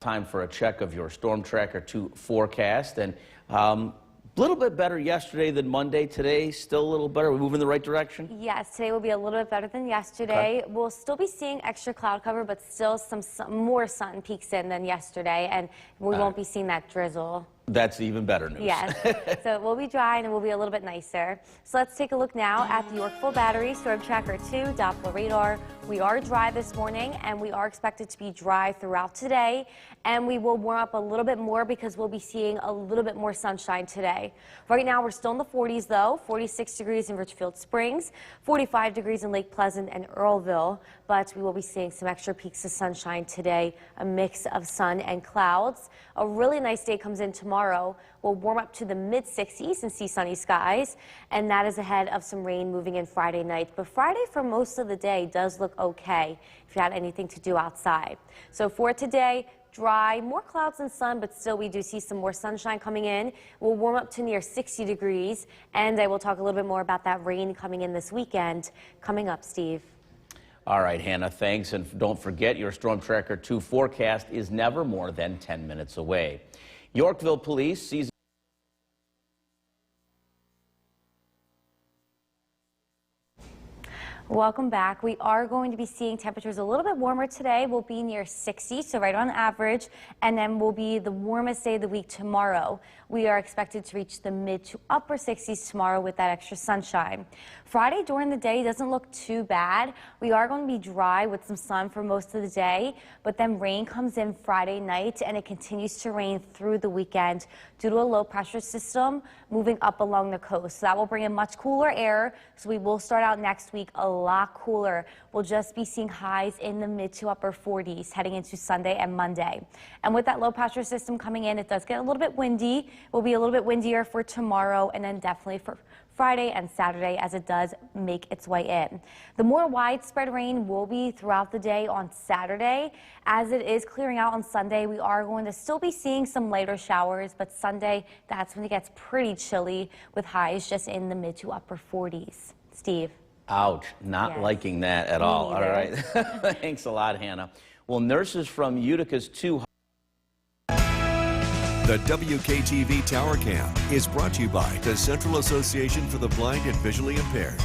Time for a check of your Storm Tracker 2 forecast. And a little bit better yesterday than Monday. Today, still a little better. We're moving in the right direction? Yes, today will be a little bit better than yesterday. Okay. We'll still be seeing extra cloud cover, but still some more sun peeks in than yesterday, and we won't be seeing that drizzle. That's even better news. Yes. So we'll be dry and it will be a little bit nicer. So let's take a look now at the Yorkville Battery Storm Tracker 2 Doppler radar. We are dry this morning and we are expected to be dry throughout today, and we will warm up a little bit more because we'll be seeing a little bit more sunshine today. Right now we're still in the 40s though, 46 degrees in Richfield Springs, 45 degrees in Lake Pleasant and Earlville, but we will be seeing some extra peaks of sunshine today, a mix of sun and clouds. A really nice day comes in tomorrow. We'll warm up to the mid-60s and see sunny skies, and that is ahead of some rain moving in Friday night. But Friday for most of the day does look okay if you had anything to do outside. So for today, dry, more clouds than sun, but still we do see some more sunshine coming in. We'll warm up to near 60 degrees, and I will talk a little bit more about that rain coming in this weekend. Coming up, Steve. All right, Hannah, thanks. And don't forget, your Storm Tracker 2 forecast is never more than 10 minutes away. Yorkville Police sees Welcome back. We are going to be seeing temperatures a little bit warmer today. We'll be near 60, so right on average, and then will be the warmest day of the week tomorrow. We are expected to reach the mid to upper 60s tomorrow with that extra sunshine. Friday during the day doesn't look too bad. We are going to be dry with some sun for most of the day, but then rain comes in Friday night and it continues to rain through the weekend due to a low pressure system moving up along the coast. So that will bring in much cooler air, so we will start out next week a lot cooler. We'll just be seeing highs in the mid to upper 40s heading into Sunday and Monday. And with that low pressure system coming in, it does get a little bit windy. It will be a little bit windier for tomorrow and then definitely for Friday and Saturday as it does make its way in. The more widespread rain will be throughout the day on Saturday. As it is clearing out on Sunday, we are going to still be seeing some lighter showers, but Sunday, that's when it gets pretty chilly with highs just in the mid to upper 40s. Steve. Ouch, not liking that at all. Neither. All right. Thanks a lot, Hannah. Well, nurses from Utica's 2. The WKTV Tower Cam is brought to you by the Central Association for the Blind and Visually Impaired.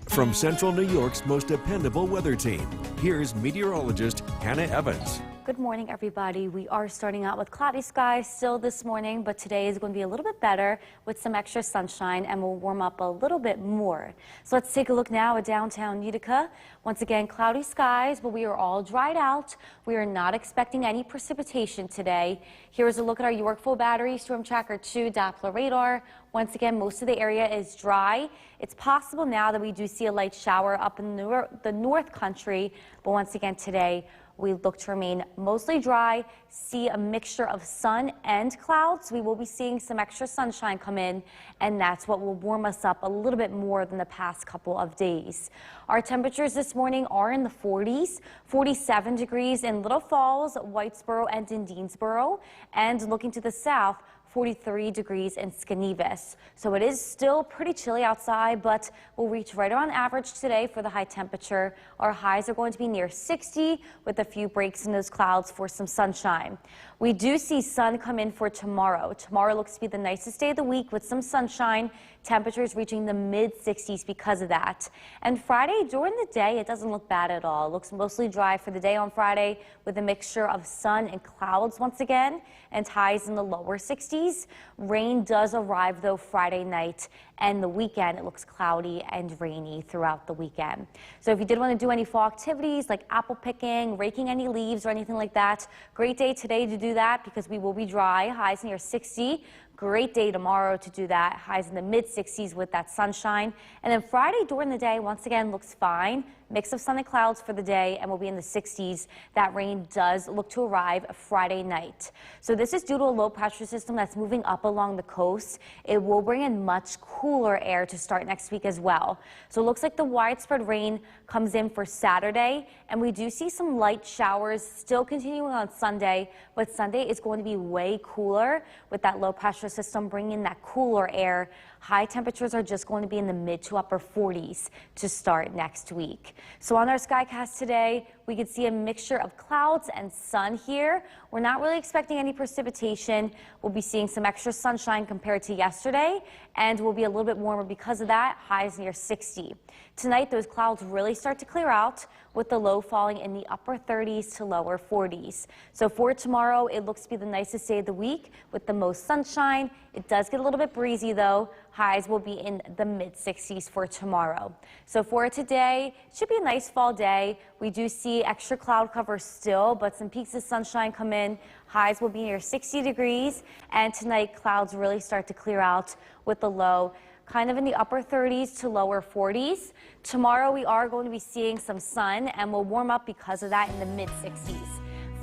From Central New York's most dependable weather team, here's meteorologist Hannah Evans. Good morning, everybody. We are starting out with cloudy skies still this morning, but today is going to be a little bit better with some extra sunshine, and we'll warm up a little bit more. So let's take a look now at downtown Utica. Once again, cloudy skies, but we are all dried out. We are not expecting any precipitation today. Here's a look at our Yorkville Battery Storm Tracker 2 Doppler radar. Once again, most of the area is dry. It's possible now that we do see a light shower up in the north country, but once again today, we look to remain mostly dry, see a mixture of sun and clouds. We will be seeing some extra sunshine come in, and that's what will warm us up a little bit more than the past couple of days. Our temperatures this morning are in the 40s, 47 degrees in Little Falls, Whitesboro, and in Deansboro, and looking to the south, 43 degrees in Skanevis. So it is still pretty chilly outside, but we'll reach right around average today for the high temperature. Our highs are going to be near 60 with a few breaks in those clouds for some sunshine. We do see sun come in for tomorrow. Tomorrow looks to be the nicest day of the week with some sunshine. Temperatures reaching the mid-60s because of that. And Friday, during the day, it doesn't look bad at all. It looks mostly dry for the day on Friday with a mixture of sun and clouds once again, and highs in the lower 60s. Rain does arrive, though, Friday night, and the weekend, it looks cloudy and rainy throughout the weekend. So if you did want to do any fall activities like apple picking, raking any leaves or anything like that, great day today to do that because we will be dry, highs near 60. Great day tomorrow to do that. Highs in the mid-60s with that sunshine. And then Friday during the day, once again, looks fine. Mix of sun and clouds for the day, and we'll be in the 60s. That rain does look to arrive Friday night. So this is due to a low pressure system that's moving up along the coast. It will bring in much cooler air to start next week as well. So it looks like the widespread rain comes in for Saturday, and we do see some light showers still continuing on Sunday, but Sunday is going to be way cooler with that low pressure system bringing that cooler air. High temperatures are just going to be in the mid to upper 40s to start next week. So on our Skycast today, we could see a mixture of clouds and sun here. We're not really expecting any precipitation. We'll be seeing some extra sunshine compared to yesterday, and we'll be a little bit warmer because of that, highs near 60. Tonight, those clouds really start to clear out with the low falling in the upper 30s to lower 40s. So for tomorrow, it looks to be the nicest day of the week with the most sunshine. It does get a little bit breezy though. Highs will be in the mid 60s for tomorrow. So for today, it should be a nice fall day. We do see extra cloud cover still, but some peaks of sunshine come in. Highs will be near 60 degrees, and tonight clouds really start to clear out with the low kind of in the upper 30s to lower 40s. Tomorrow we are going to be seeing some sun, and we'll warm up because of that in the mid 60s.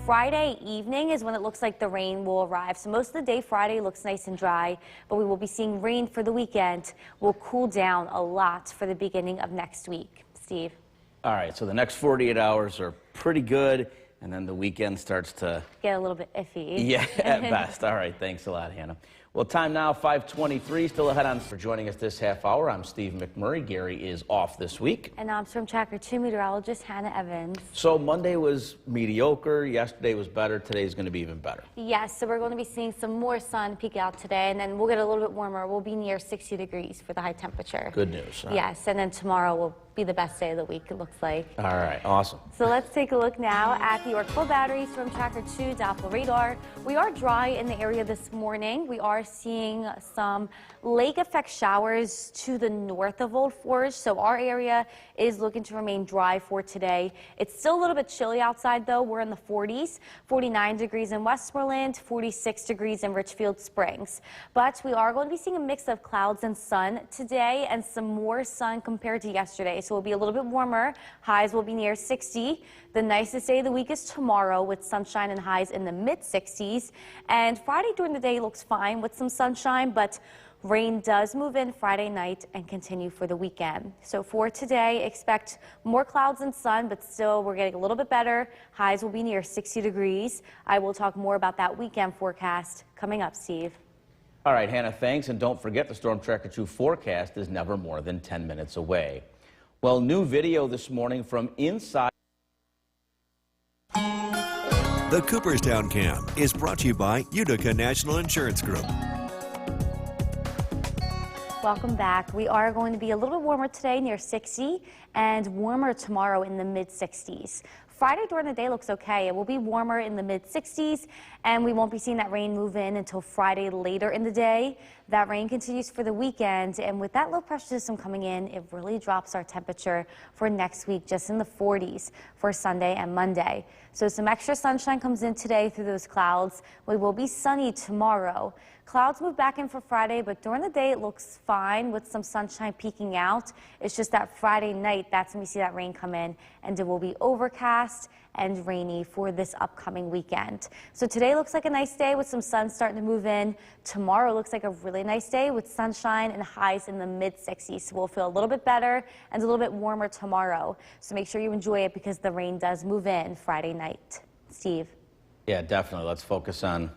Friday evening is when it looks like the rain will arrive. So most of the day Friday looks nice and dry, but we will be seeing rain for the weekend. We'll cool down a lot for the beginning of next week. Steve. All right, so the next 48 hours are pretty good, and then the weekend starts to Get a little bit iffy. Yeah, at best. All right, thanks a lot, Hannah. Well, time now, 5:23. Still ahead on for joining us this half hour. I'm Steve McMurray. Gary is off this week. And I'm Storm Tracker 2 meteorologist Hannah Evans. So Monday was mediocre. Yesterday was better. Today's going to be even better. Yes, so we're going to be seeing some more sun peek out today, and then we'll get a little bit warmer. We'll be near 60 degrees for the high temperature. Good news. All right. Yes, and then tomorrow will be the best day of the week, it looks like. All right, awesome. So let's take a look now at the Yorkville Battery Storm Tracker 2 Doppler radar. We are dry in the area this morning. We are seeing some lake effect showers to the north of Old Forge, so our area is looking to remain dry for today. It's still a little bit chilly outside though. We're in the 40s, 49 degrees in Westmoreland, 46 degrees in Richfield Springs. But we are going to be seeing a mix of clouds and sun today, and some more sun compared to yesterday. So it'll be a little bit warmer. Highs will be near 60. The nicest day of the week is tomorrow with sunshine and highs in the mid 60s. And Friday during the day looks fine with some sunshine, but rain does move in Friday night and continue for the weekend. So for today, expect more clouds and sun, but still we're getting a little bit better. Highs will be near 60 degrees. I will talk more about that weekend forecast coming up, Steve. All right, Hannah, thanks. And don't forget, the Storm Tracker 2 forecast is never more than 10 minutes away. Well, new video this morning from inside. The Cooperstown Cam is brought to you by Utica National Insurance Group. Welcome back. We are going to be a little bit warmer today, near 60, and warmer tomorrow in the mid 60s. Friday during the day looks okay. It will be warmer in the mid 60s, and we won't be seeing that rain move in until Friday later in the day. That rain continues for the weekend, and with that low pressure system coming in, it really drops our temperature for next week, just in the 40s for Sunday and Monday. So some extra sunshine comes in today through those clouds. We will be sunny tomorrow. Clouds move back in for Friday, but during the day it looks fine with some sunshine peeking out. It's just that Friday night, that's when we see that rain come in, and it will be overcast and rainy for this upcoming weekend. So today looks like a nice day with some sun starting to move in. Tomorrow looks like a really nice day with sunshine and highs in the mid 60s. So we'll feel a little bit better and a little bit warmer tomorrow. So make sure you enjoy it because the rain does move in Friday night. Steve. Yeah, definitely. Let's focus on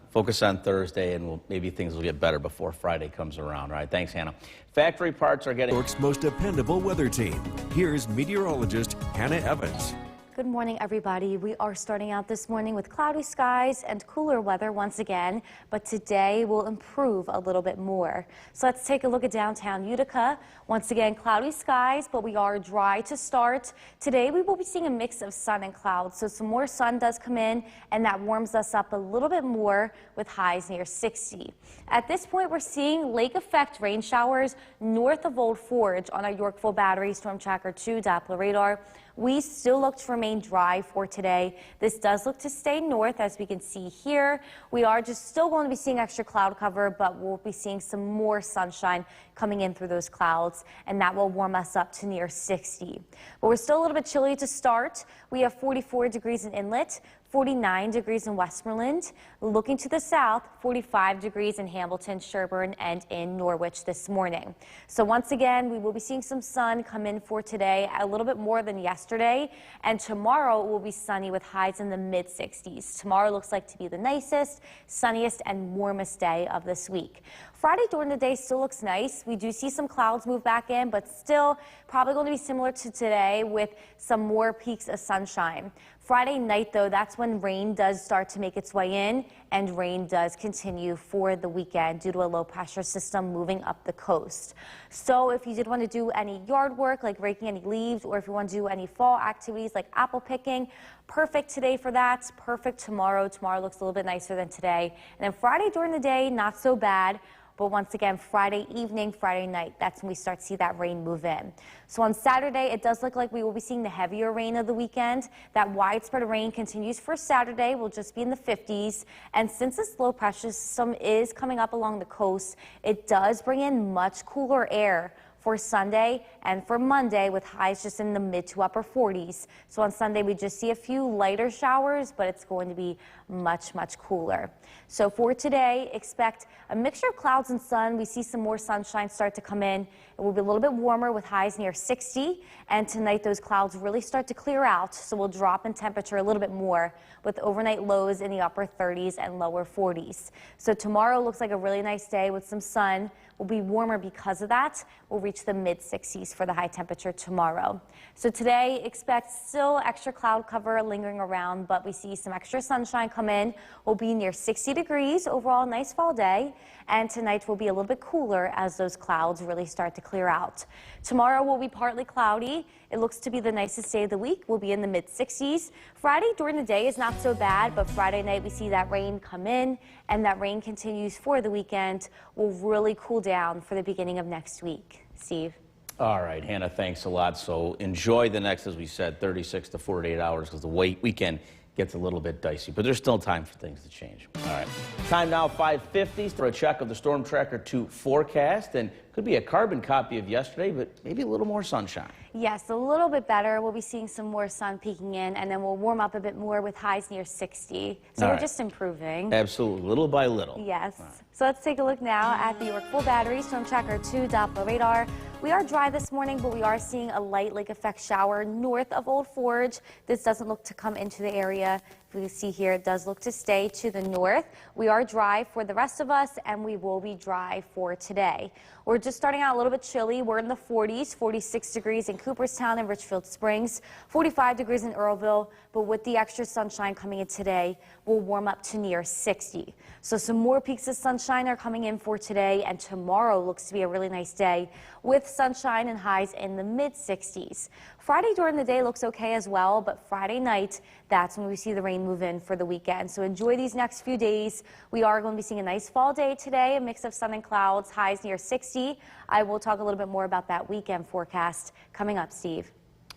Thursday, and maybe things will get better before Friday comes around. All right, thanks, Hannah. Factory parts are getting... York's most dependable weather team. Here's meteorologist Hannah Evans. Good morning, everybody. We are starting out this morning with cloudy skies and cooler weather once again, but today will improve a little bit more. So let's take a look at downtown Utica. Once again, cloudy skies, but we are dry to start. Today we will be seeing a mix of sun and clouds, so some more sun does come in, and that warms us up a little bit more with highs near 60. At this point, we're seeing lake effect rain showers north of Old Forge on our Yorkville Battery Storm Tracker 2 Doppler radar. We still look to remain dry for today. This does look to stay north, as we can see here. We are just still going to be seeing extra cloud cover, but we'll be seeing some more sunshine coming in through those clouds, and that will warm us up to near 60. But we're still a little bit chilly to start. We have 44 degrees in Inlet, 49 degrees in Westmoreland. Looking to the south, 45 degrees in Hamilton, Sherburne, and in Norwich this morning. So once again, we will be seeing some sun come in for today, a little bit more than yesterday. yesterday. And tomorrow it will be sunny with highs in the mid-60s. Tomorrow looks like to be the nicest, sunniest, and warmest day of this week. Friday during the day still looks nice. We do see some clouds move back in, but still probably going to be similar to today with some more peaks of sunshine. Friday night, though, that's when rain does start to make its way in, and rain does continue for the weekend due to a low pressure system moving up the coast. So if you did want to do any yard work, like raking any leaves, or if you want to do any fall activities like apple picking, perfect today for that. Perfect tomorrow. Tomorrow looks a little bit nicer than today. And then Friday during the day, not so bad. But once again, Friday evening, Friday night, that's when we start to see that rain move in. So on Saturday, it does look like we will be seeing the heavier rain of the weekend. That widespread rain continues for Saturday. We'll just be in the 50s. And since this low pressure system is coming up along the coast, it does bring in much cooler air for Sunday and for Monday, with highs just in the mid to upper 40s. So on Sunday, we just see a few lighter showers, but it's going to be much, much cooler. So for today, expect a mixture of clouds and sun. We see some more sunshine start to come in. It will be a little bit warmer with highs near 60. And tonight, those clouds really start to clear out. So we'll drop in temperature a little bit more with overnight lows in the upper 30s and lower 40s. So tomorrow looks like a really nice day with some sun. Will be warmer because of that. We'll reach the mid-60s for the high temperature tomorrow. So today, expect still extra cloud cover lingering around, but we see some extra sunshine come in. We'll be near 60 degrees. Overall, nice fall day. And tonight will be a little bit cooler as those clouds really start to clear out. Tomorrow will be partly cloudy. It looks to be the nicest day of the week. We'll be in the mid-60s. Friday during the day is not so bad, but Friday night we see that rain come in, and that rain continues for the weekend. Will really cool down for the beginning of next week. Steve. All right, Hannah, thanks a lot. So enjoy the next, as we said, 36 to 48 hours, because the weekend gets a little bit dicey, but there's still time for things to change. All right, time now 5:50 for a check of the Storm Tracker 2 forecast, and could be a carbon copy of yesterday, but maybe a little more sunshine. Yes, a little bit better. We'll be seeing some more sun peeking in, and then we'll warm up a bit more with highs near 60. So we're just improving. Absolutely, little by little. Yes. So let's take a look now at the York Full Battery Storm Tracker 2 Doppler radar. We are dry this morning, but we are seeing a light lake effect shower north of Old Forge. This doesn't look to come into the area. If we see here, it does look to stay to the north. We are dry for the rest of us, and we will be dry for today. We're just starting out a little bit chilly. We're in the 40s, 46 degrees in Cooperstown and Richfield Springs, 45 degrees in Earlville, but with the extra sunshine coming in today, we'll warm up to near 60. So some more peaks of sunshine are coming in for today, and tomorrow looks to be a really nice day with sunshine and highs in the mid-60s. Friday during the day looks okay as well, but Friday night, that's when we see the rain move in for the weekend. So enjoy these next few days. We are going to be seeing a nice fall day today, a mix of sun and clouds, highs near 60. I will talk a little bit more about that weekend forecast coming up, Steve.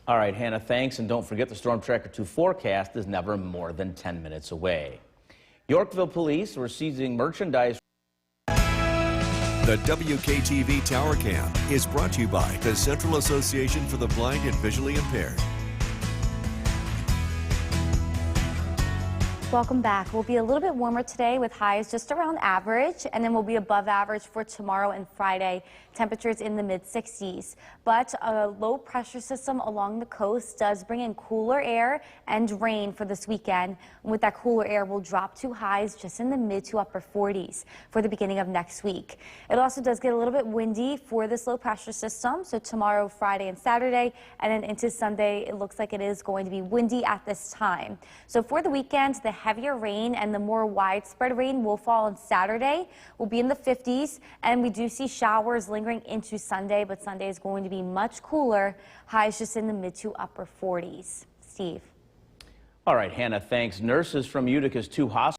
All right, Hannah, thanks. And don't forget the Storm Tracker 2 forecast is never more than 10 minutes away. Yorkville Police were seizing merchandise. The WKTV Tower Cam is brought to you by the Central Association for the Blind and Visually Impaired. Welcome back. We'll be a little bit warmer today with highs just around average, and then we'll be above average for tomorrow and Friday. Temperatures in the mid-60s. But a low pressure system along the coast does bring in cooler air and rain for this weekend. And with that cooler air, we'll drop to highs just in the mid to upper 40s for the beginning of next week. It also does get a little bit windy for this low pressure system. So tomorrow, Friday, and Saturday, and then into Sunday, it looks like it is going to be windy at this time. So for the weekend, the heavier rain and the more widespread rain will fall on Saturday. We'll be in the 50s, and we do see showers lingering into Sunday, but Sunday is going to be much cooler. Highs just in the mid to upper 40s. Steve. All right, Hannah, thanks. Nurses from Utica's 2 hospitals.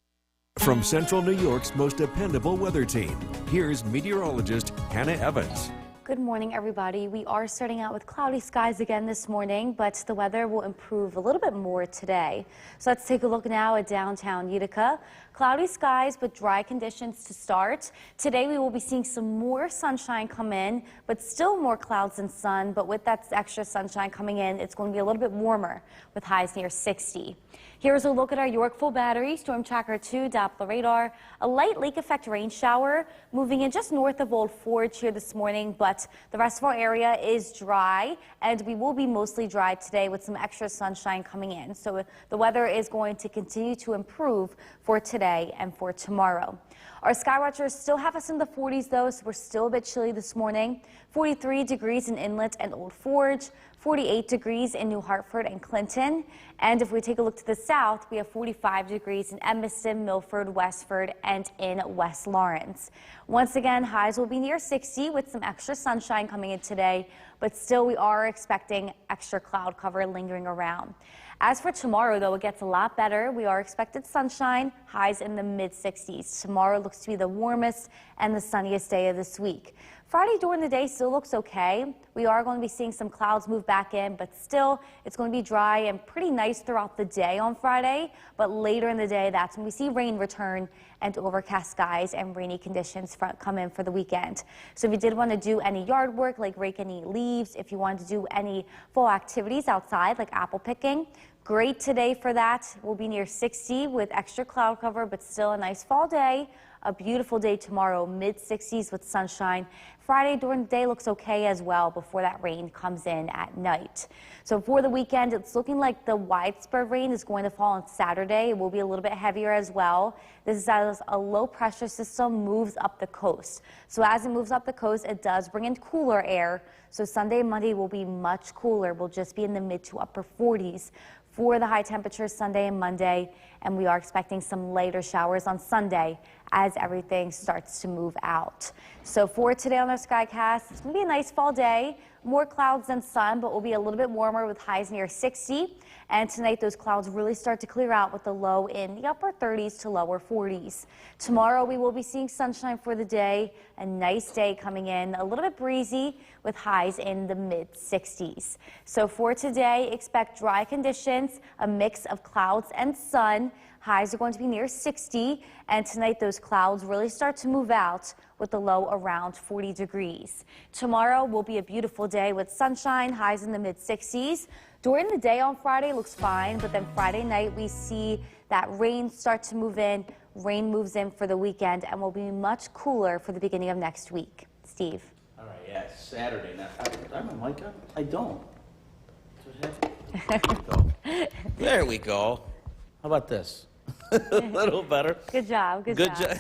From Central New York's most dependable weather team, here's meteorologist Hannah Evans. Good morning, everybody. We are starting out with cloudy skies again this morning, but the weather will improve a little bit more today. So let's take a look now at downtown Utica. Cloudy skies, but dry conditions to start. Today we will be seeing some more sunshine come in, but still more clouds and sun. But with that extra sunshine coming in, it's going to be a little bit warmer with highs near 60. Here's a look at our Yorkville Battery Storm Tracker 2 Doppler radar. A light lake effect rain shower moving in just north of Old Forge here this morning, but the rest of our area is dry, and we will be mostly dry today with some extra sunshine coming in. So the weather is going to continue to improve for today and for tomorrow. Our sky watchers still have us in the 40s though, so we're still a bit chilly this morning. 43 degrees in Inlet and Old Forge, 48 degrees in New Hartford and Clinton. And if we take a look to the south, we have 45 degrees in Evanston, Milford, Westford, and in West Lawrence. Once again, highs will be near 60 with some extra sunshine coming in today, but still we are expecting extra cloud cover lingering around. As for tomorrow, though, it gets a lot better. We are expected sunshine, highs in the mid-60s. Tomorrow looks to be the warmest and the sunniest day of this week. Friday during the day still looks okay. We are going to be seeing some clouds move back in, but still it's going to be dry and pretty nice throughout the day on Friday. But later in the day, that's when we see rain return and overcast skies and rainy conditions come in for the weekend. So if you did want to do any yard work, like rake any leaves, if you wanted to do any fall activities outside, like apple picking, great today for that. We'll be near 60 with extra cloud cover, but still a nice fall day. A beautiful day tomorrow, mid-60s with sunshine. Friday during the day looks okay as well before that rain comes in at night. So for the weekend, it's looking like the widespread rain is going to fall on Saturday. It will be a little bit heavier as well. This is as a low pressure system moves up the coast. So as it moves up the coast, it does bring in cooler air. So Sunday and Monday will be much cooler. We'll just be in the mid to upper 40s for the high temperatures Sunday and Monday, and we are expecting some later showers on Sunday as everything starts to move out. So for today on our Skycast, it's going to be a nice fall day. More clouds than sun, but will be a little bit warmer with highs near 60. And tonight, those clouds really start to clear out with the low in the upper 30s to lower 40s. Tomorrow, we will be seeing sunshine for the day. A nice day coming in, a little bit breezy with highs in the mid 60s. So for today, expect dry conditions, a mix of clouds and sun. Highs are going to be near 60, and tonight those clouds really start to move out with the low around 40 degrees. Tomorrow will be a beautiful day with sunshine, highs in the mid 60s. During the day on Friday looks fine, but then Friday night we see that rain start to move in. Rain moves in for the weekend and will be much cooler for the beginning of next week. Steve. All right, yeah, it's Saturday now. I have my mic on? I don't. There we go. How about this? A little better. Good job. Good job.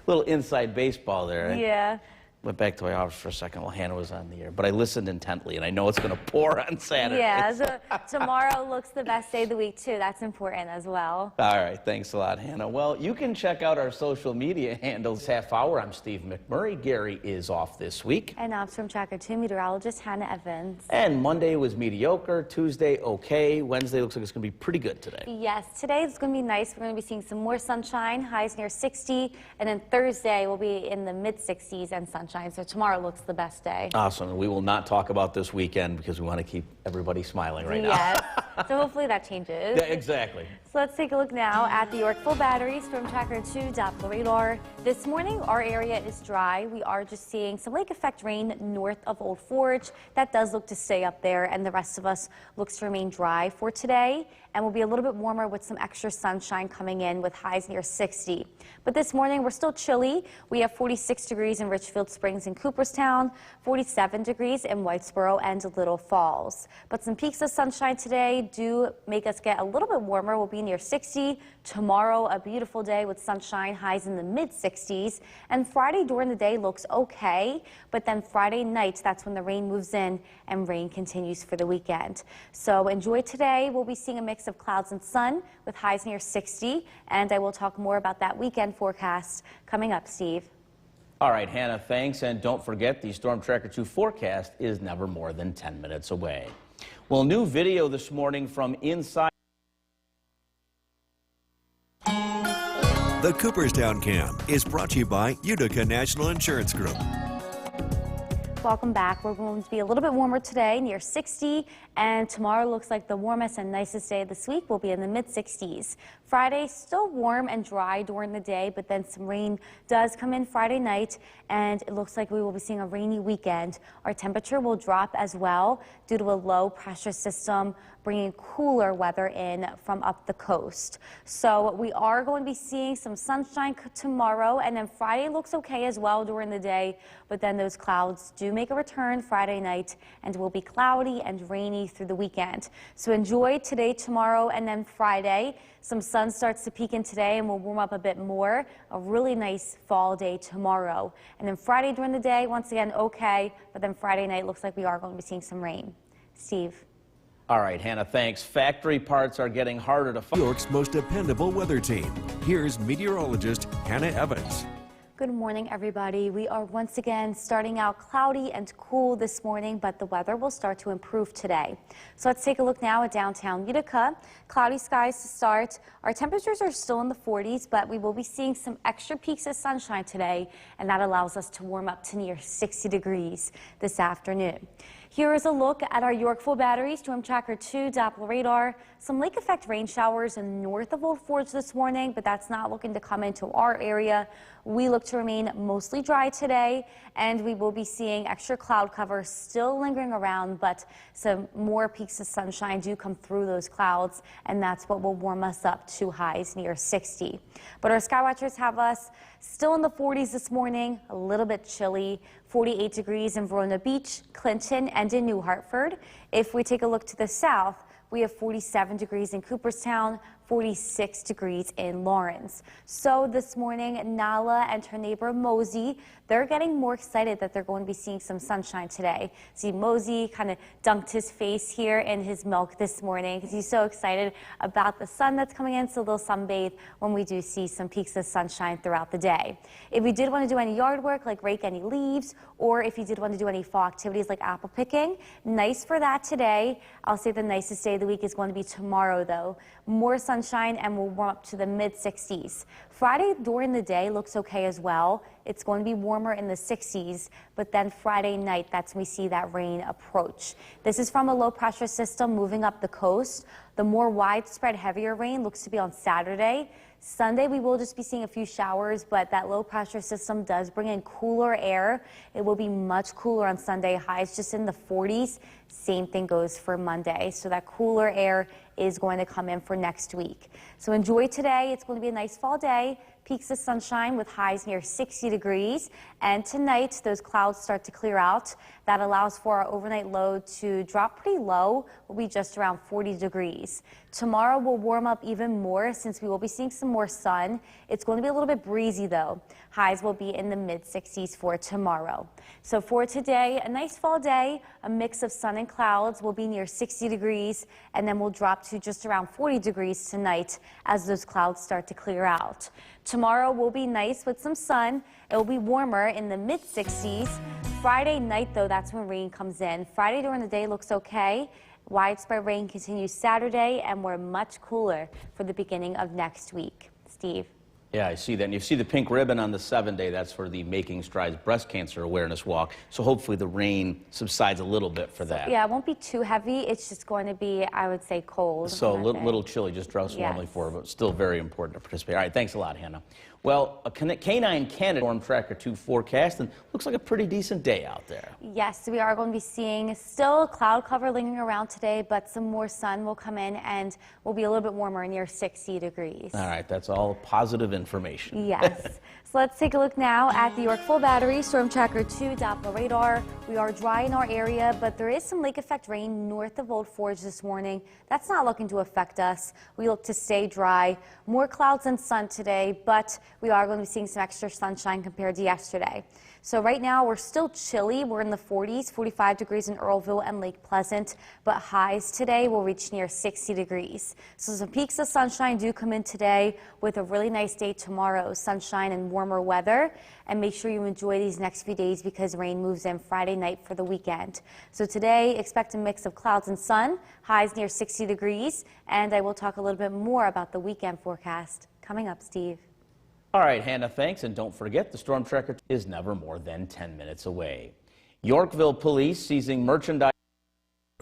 Little inside baseball there. Yeah. Went back to my office for a second while Hannah was on the air, but I listened intently, and I know it's going to pour on Saturday. Yeah, so tomorrow looks the best day of the week, too. That's important as well. All right, thanks a lot, Hannah. Well, you can check out our social media handles. Half hour, I'm Steve McMurray. Gary is off this week. And I'm Storm Tracker 2 meteorologist Hannah Evans. And Monday was mediocre, Tuesday okay, Wednesday looks like it's going to be pretty good today. Yes, today it's going to be nice. We're going to be seeing some more sunshine, highs near 60, and then Thursday will be in the mid-60s and sunshine. So tomorrow looks the best day. Awesome. We will not talk about this weekend because we want to keep everybody smiling right now. Yes. So hopefully that changes. Yeah, exactly. So let's take a look now at the Yorkville Battery Storm Tracker 2 Doppler radar. This morning, our area is dry. We are just seeing some lake effect rain north of Old Forge. That does look to stay up there, and the rest of us looks to remain dry for today. And will be a little bit warmer with some extra sunshine coming in with highs near 60. But this morning, we're still chilly. We have 46 degrees in Richfield Springs and Cooperstown, 47 degrees in Whitesboro and Little Falls. But some peaks of sunshine today do make us get a little bit warmer. We'll be near 60. Tomorrow, a beautiful day with sunshine, highs in the mid-60s. And Friday during the day looks okay, but then Friday night, that's when the rain moves in and rain continues for the weekend. So enjoy today. We'll be seeing a mix of clouds and sun with highs near 60, and I will talk more about that weekend forecast coming up, Steve. All right, Hannah, thanks. And don't forget, the Storm Tracker 2 forecast is never more than 10 minutes away. Well, new video this morning from inside. The Cooperstown Cam is brought to you by Utica National Insurance Group. Welcome back. We're going to be a little bit warmer today, near 60, and tomorrow looks like the warmest and nicest day of this week will be in the mid-60s. Friday, still warm and dry during the day, but then some rain does come in Friday night, and it looks like we will be seeing a rainy weekend. Our temperature will drop as well due to a low pressure system bringing cooler weather in from up the coast. So we are going to be seeing some sunshine tomorrow, and then Friday looks okay as well during the day, but then those clouds do make a return Friday night and will be cloudy and rainy through the weekend. So enjoy today, tomorrow, and then Friday. Some sun starts to peek in today and will warm up a bit more. A really nice fall day tomorrow. And then Friday during the day, once again, okay, but then Friday night looks like we are going to be seeing some rain. Steve. All right, Hannah, thanks. Factory parts are getting harder to find. New York's most dependable weather team. Here's meteorologist Hannah Evans. Good morning, everybody. We are once again starting out cloudy and cool this morning, but the weather will start to improve today. So let's take a look now at downtown Utica. Cloudy skies to start. Our temperatures are still in the 40s, but we will be seeing some extra peaks of sunshine today, and that allows us to warm up to near 60 degrees this afternoon. Here is a look at our Yorkville Battery Storm Tracker 2 Doppler radar. Some lake effect rain showers north of Old Forge this morning, but that's not looking to come into our area. We look to remain mostly dry today, and we will be seeing extra cloud cover still lingering around, but some more peaks of sunshine do come through those clouds, and that's what will warm us up to highs near 60. But our sky watchers have us still in the 40s this morning, a little bit chilly. 48 degrees in Verona Beach, Clinton, and in New Hartford. If we take a look to the south, we have 47 degrees in Cooperstown, 46 degrees in Lawrence. So this morning, Nala and her neighbor Mosey, they're getting more excited that they're going to be seeing some sunshine today. See, Mosey kind of dunked his face here in his milk this morning because he's so excited about the sun that's coming in, so they'll sunbathe when we do see some peaks of sunshine throughout the day. If we did want to do any yard work, like rake any leaves, or if you did want to do any fall activities like apple picking, nice for that today. I'll say the nicest day of the week is going to be tomorrow, though. More sunshine and we'll warm up to the mid-60s. Friday during the day looks okay as well. It's going to be warmer in the 60s, but then Friday night, that's when we see that rain approach. This is from a low pressure system moving up the coast. The more widespread, heavier rain looks to be on Saturday. Sunday, we will just be seeing a few showers, but that low pressure system does bring in cooler air. It will be much cooler on Sunday, highs just in the 40s. Same thing goes for Monday. So that cooler air is going to come in for next week. So enjoy today. It's going to be a nice fall day. Peaks of sunshine with highs near 60 degrees. And tonight, those clouds start to clear out. That allows for our overnight low to drop pretty low. Will be just around 40 degrees. Tomorrow will warm up even more since we will be seeing some more sun. It's going to be a little bit breezy though. Highs will be in the mid-60s for tomorrow. So for today, a nice fall day, a mix of sun and clouds will be near 60 degrees, and then we'll drop to just around 40 degrees tonight as those clouds start to clear out. Tomorrow will be nice with some sun. It will be warmer in the mid-60s. Friday night, though, that's when rain comes in. Friday during the day looks okay. Widespread rain continues Saturday, and we're much cooler for the beginning of next week. Steve. Yeah, I see that. And you see the pink ribbon on the 7-day. That's for the Making Strides Breast Cancer Awareness Walk. So hopefully the rain subsides a little bit for that. Yeah, it won't be too heavy. It's just going to be, I would say, cold. So a little chilly, just dress warmly for, but still very important to participate. All right, thanks a lot, Hannah. Well, a Canine Canada Storm Tracker 2 forecast, and looks like a pretty decent day out there. Yes, we are going to be seeing still cloud cover lingering around today, but some more sun will come in and will be a little bit warmer, near 60 degrees. All right, that's all positive information. Yes. So let's take a look now at the Yorkville Battery Storm Tracker 2 Doppler radar. We are dry in our area, but there is some lake effect rain north of Old Forge this morning. That's not looking to affect us. We look to stay dry. More clouds and sun today, but we are going to be seeing some extra sunshine compared to yesterday. So right now we're still chilly. We're in the 40s, 45 degrees in Earlville and Lake Pleasant, but highs today will reach near 60 degrees. So some peaks of sunshine do come in today with a really nice day tomorrow, sunshine and warmer weather. And make sure you enjoy these next few days because rain moves in Friday night for the weekend. So today expect a mix of clouds and sun, highs near 60 degrees, and I will talk a little bit more about the weekend forecast coming up, Steve. All right, Hannah, thanks. And don't forget, the Storm Tracker is never more than 10 minutes away. Yorkville police seizing merchandise.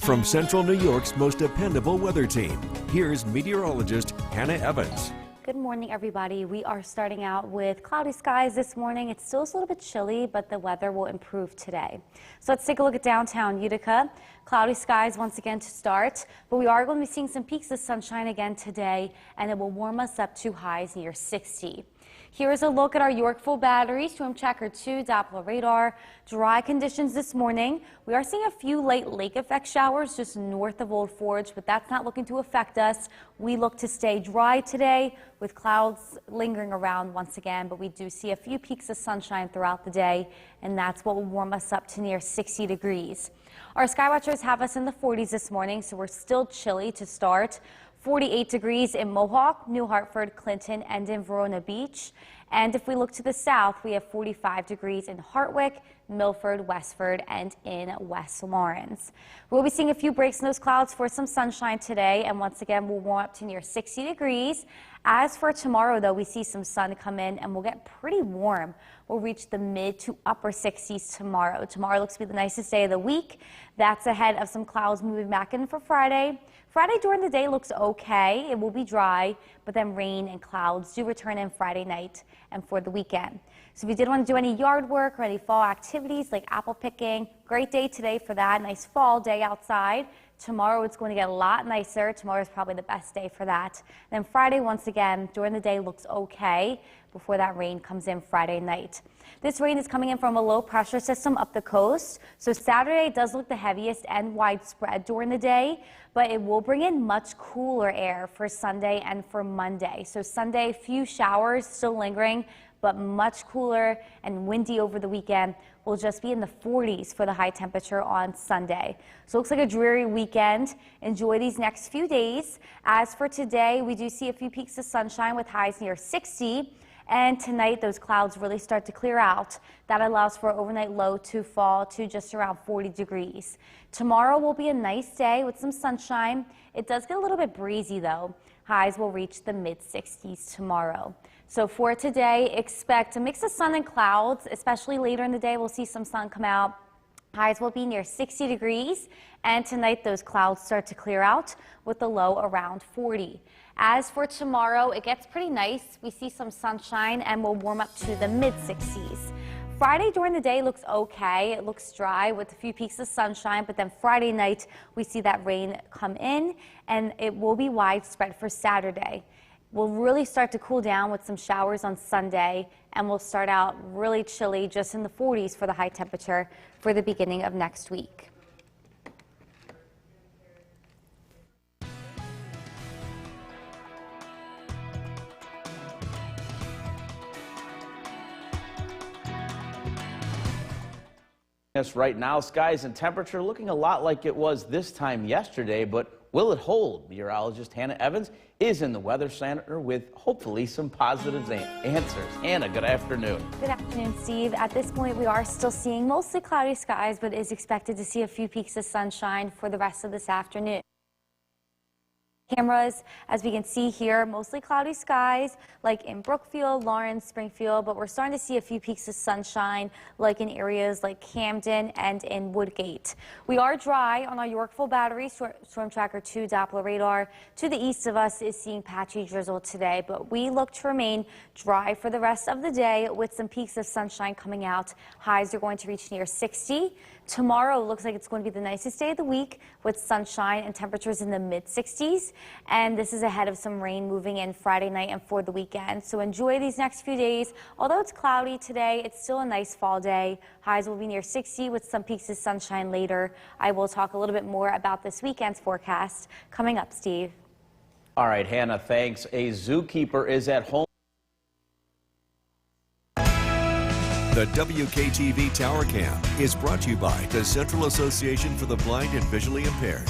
From Central New York's most dependable weather team, here's meteorologist Hannah Evans. Good morning, everybody. We are starting out with cloudy skies this morning. It's still a little bit chilly, but the weather will improve today. So let's take a look at downtown Utica. Cloudy skies once again to start, but we are going to be seeing some peaks of sunshine again today, and it will warm us up to highs near 60. Here's a look at our Yorkville Battery, Storm Tracker 2 Doppler radar. Dry conditions this morning. We are seeing a few late lake effect showers just north of Old Forge, but that's not looking to affect us. We look to stay dry today with clouds lingering around once again, but we do see a few peaks of sunshine throughout the day, and that's what will warm us up to near 60 degrees. Our Skywatchers have us in the 40s this morning, so we're still chilly to start. 48 degrees in Mohawk, New Hartford, Clinton, and in Verona Beach. And if we look to the south, we have 45 degrees in Hartwick, Milford, Westford, and in West Lawrence. We'll be seeing a few breaks in those clouds for some sunshine today, and once again, we'll warm up to near 60 degrees. As for tomorrow, though, we see some sun come in, and we'll get pretty warm. We'll reach the mid to upper 60s tomorrow. Tomorrow looks to be the nicest day of the week. That's ahead of some clouds moving back in for Friday. Friday during the day looks okay. It will be dry, but then rain and clouds do return in Friday night and for the weekend. So if you did want to do any yard work or any fall activities like apple picking, great day today for that. Nice fall day outside. Tomorrow it's going to get a lot nicer. Tomorrow is probably the best day for that. And then Friday, once again, during the day looks okay before that rain comes in Friday night. This rain is coming in from a low pressure system up the coast. So Saturday does look the heaviest and widespread during the day, but it will bring in much cooler air for Sunday and for Monday. So Sunday, few showers still lingering, but much cooler and windy over the weekend. Will just be in the 40s for the high temperature on Sunday. So it looks like a dreary weekend. Enjoy these next few days. As for today, we do see a few peaks of sunshine with highs near 60. And tonight, those clouds really start to clear out. That allows for an overnight low to fall to just around 40 degrees. Tomorrow will be a nice day with some sunshine. It does get a little bit breezy, though. Highs will reach the mid-60s tomorrow. So for today, expect a mix of sun and clouds, especially later in the day. We'll see some sun come out. Highs will be near 60 degrees, and tonight those clouds start to clear out with the low around 40. As for tomorrow, it gets pretty nice. We see some sunshine and we'll warm up to the mid-60s. Friday during the day looks okay. It looks dry with a few peaks of sunshine, but then Friday night we see that rain come in, and it will be widespread for Saturday. We'll really start to cool down with some showers on Sunday, and we'll start out really chilly, just in the 40s for the high temperature for the beginning of next week. Yes, right now, skies and temperature looking a lot like it was this time yesterday, but will it hold? Meteorologist Hannah Evans is in the Weather Center with hopefully some positive answers. Hannah, good afternoon. Good afternoon, Steve. At this point, we are still seeing mostly cloudy skies, but is expected to see a few peaks of sunshine for the rest of this afternoon. Cameras, as we can see here, mostly cloudy skies like in Brookfield, Lawrence, Springfield, but we're starting to see a few peaks of sunshine like in areas like Camden and in Woodgate. We are dry on our Yorkville Battery, Storm Tracker 2 Doppler radar. To the east of us is seeing patchy drizzle today, but we look to remain dry for the rest of the day with some peaks of sunshine coming out. Highs are going to reach near 60. Tomorrow looks like it's going to be the nicest day of the week with sunshine and temperatures in the mid-60s. And this is ahead of some rain moving in Friday night and for the weekend. So enjoy these next few days. Although it's cloudy today, it's still a nice fall day. Highs will be near 60 with some peaks of sunshine later. I will talk a little bit more about this weekend's forecast coming up, Steve. All right, Hannah, thanks. A zookeeper is at home. The WKTV Tower Cam is brought to you by the Central Association for the Blind and Visually Impaired.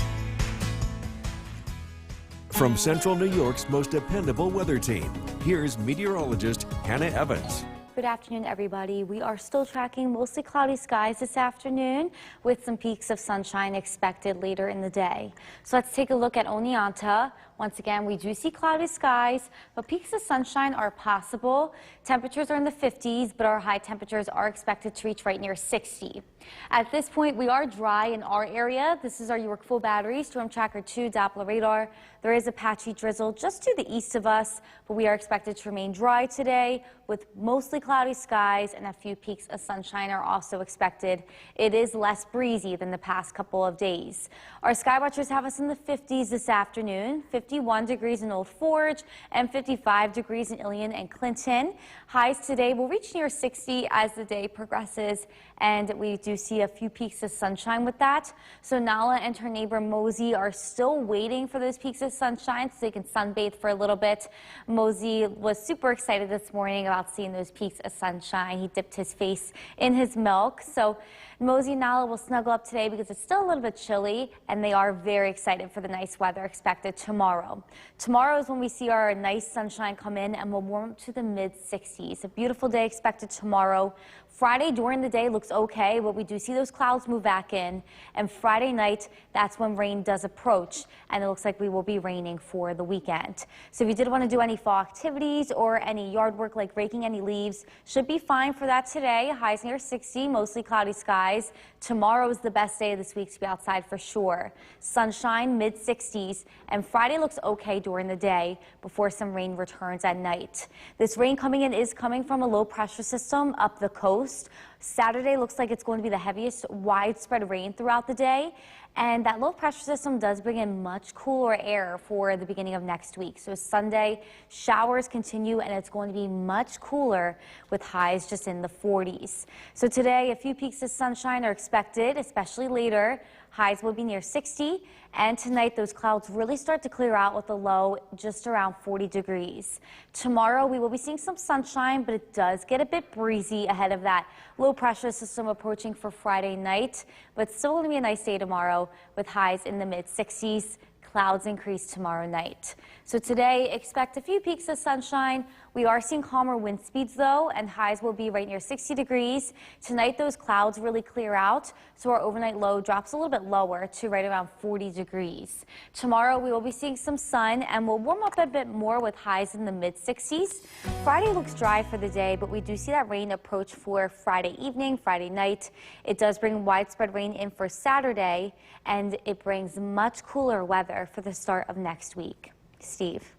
From Central New York's most dependable weather team, here's meteorologist Hannah Evans. Good afternoon, everybody. We are still tracking mostly cloudy skies this afternoon with some peaks of sunshine expected later in the day. So let's take a look at Oneonta. Once again, we do see cloudy skies, but peaks of sunshine are possible. Temperatures are in the 50s, but our high temperatures are expected to reach right near 60. At this point, we are dry in our area. This is our York Full Battery Storm Tracker 2 Doppler radar. There is a patchy drizzle just to the east of us, but we are expected to remain dry today with mostly cloudy skies, and a few peaks of sunshine are also expected. It is less breezy than the past couple of days. Our sky watchers have us in the 50s this afternoon, 51 degrees in Old Forge and 55 degrees in Ilion and Clinton. Highs today will reach near 60 as the day progresses, and we do see a few peaks of sunshine with that. So Nala and her neighbor Mosey are still waiting for those peaks of sunshine so they can sunbathe for a little bit. Mosey was super excited this morning about seeing those peaks of sunshine. He dipped his face in his milk. So Mosey and Nala will snuggle up today because it's still a little bit chilly, and they are very excited for the nice weather expected tomorrow. Tomorrow is when we see our nice sunshine come in, and we'll warm up to the mid-60s. A beautiful day expected tomorrow. Friday during the day looks okay, but we do see those clouds move back in. And Friday night, that's when rain does approach, and it looks like we will be raining for the weekend. So if you did want to do any fall activities or any yard work like raking any leaves, should be fine for that today. Highs near 60, mostly cloudy skies. Tomorrow is the best day of this week to be outside for sure. Sunshine, mid-60s, and Friday looks okay during the day before some rain returns at night. This rain coming in is coming from a low pressure system up the coast. Saturday looks like it's going to be the heaviest widespread rain throughout the day, and that low pressure system does bring in much cooler air for the beginning of next week. So Sunday, showers continue, and it's going to be much cooler with highs just in the 40s. So today, a few peaks of sunshine are expected, especially later. Highs will be near 60, and tonight those clouds really start to clear out with a low just around 40 degrees. Tomorrow we will be seeing some sunshine, but it does get a bit breezy ahead of that low pressure system approaching for Friday night, but still going to be a nice day tomorrow with highs in the mid-60s. Clouds increase tomorrow night. So today, expect a few peaks of sunshine. We are seeing calmer wind speeds though, and highs will be right near 60 degrees. Tonight, those clouds really clear out, so our overnight low drops a little bit lower to right around 40 degrees. Tomorrow, we will be seeing some sun, and we'll warm up a bit more with highs in the mid-60s. Friday looks dry for the day, but we do see that rain approach for Friday evening, Friday night. It does bring widespread rain in for Saturday, and it brings much cooler weather for the start of next week. Steve.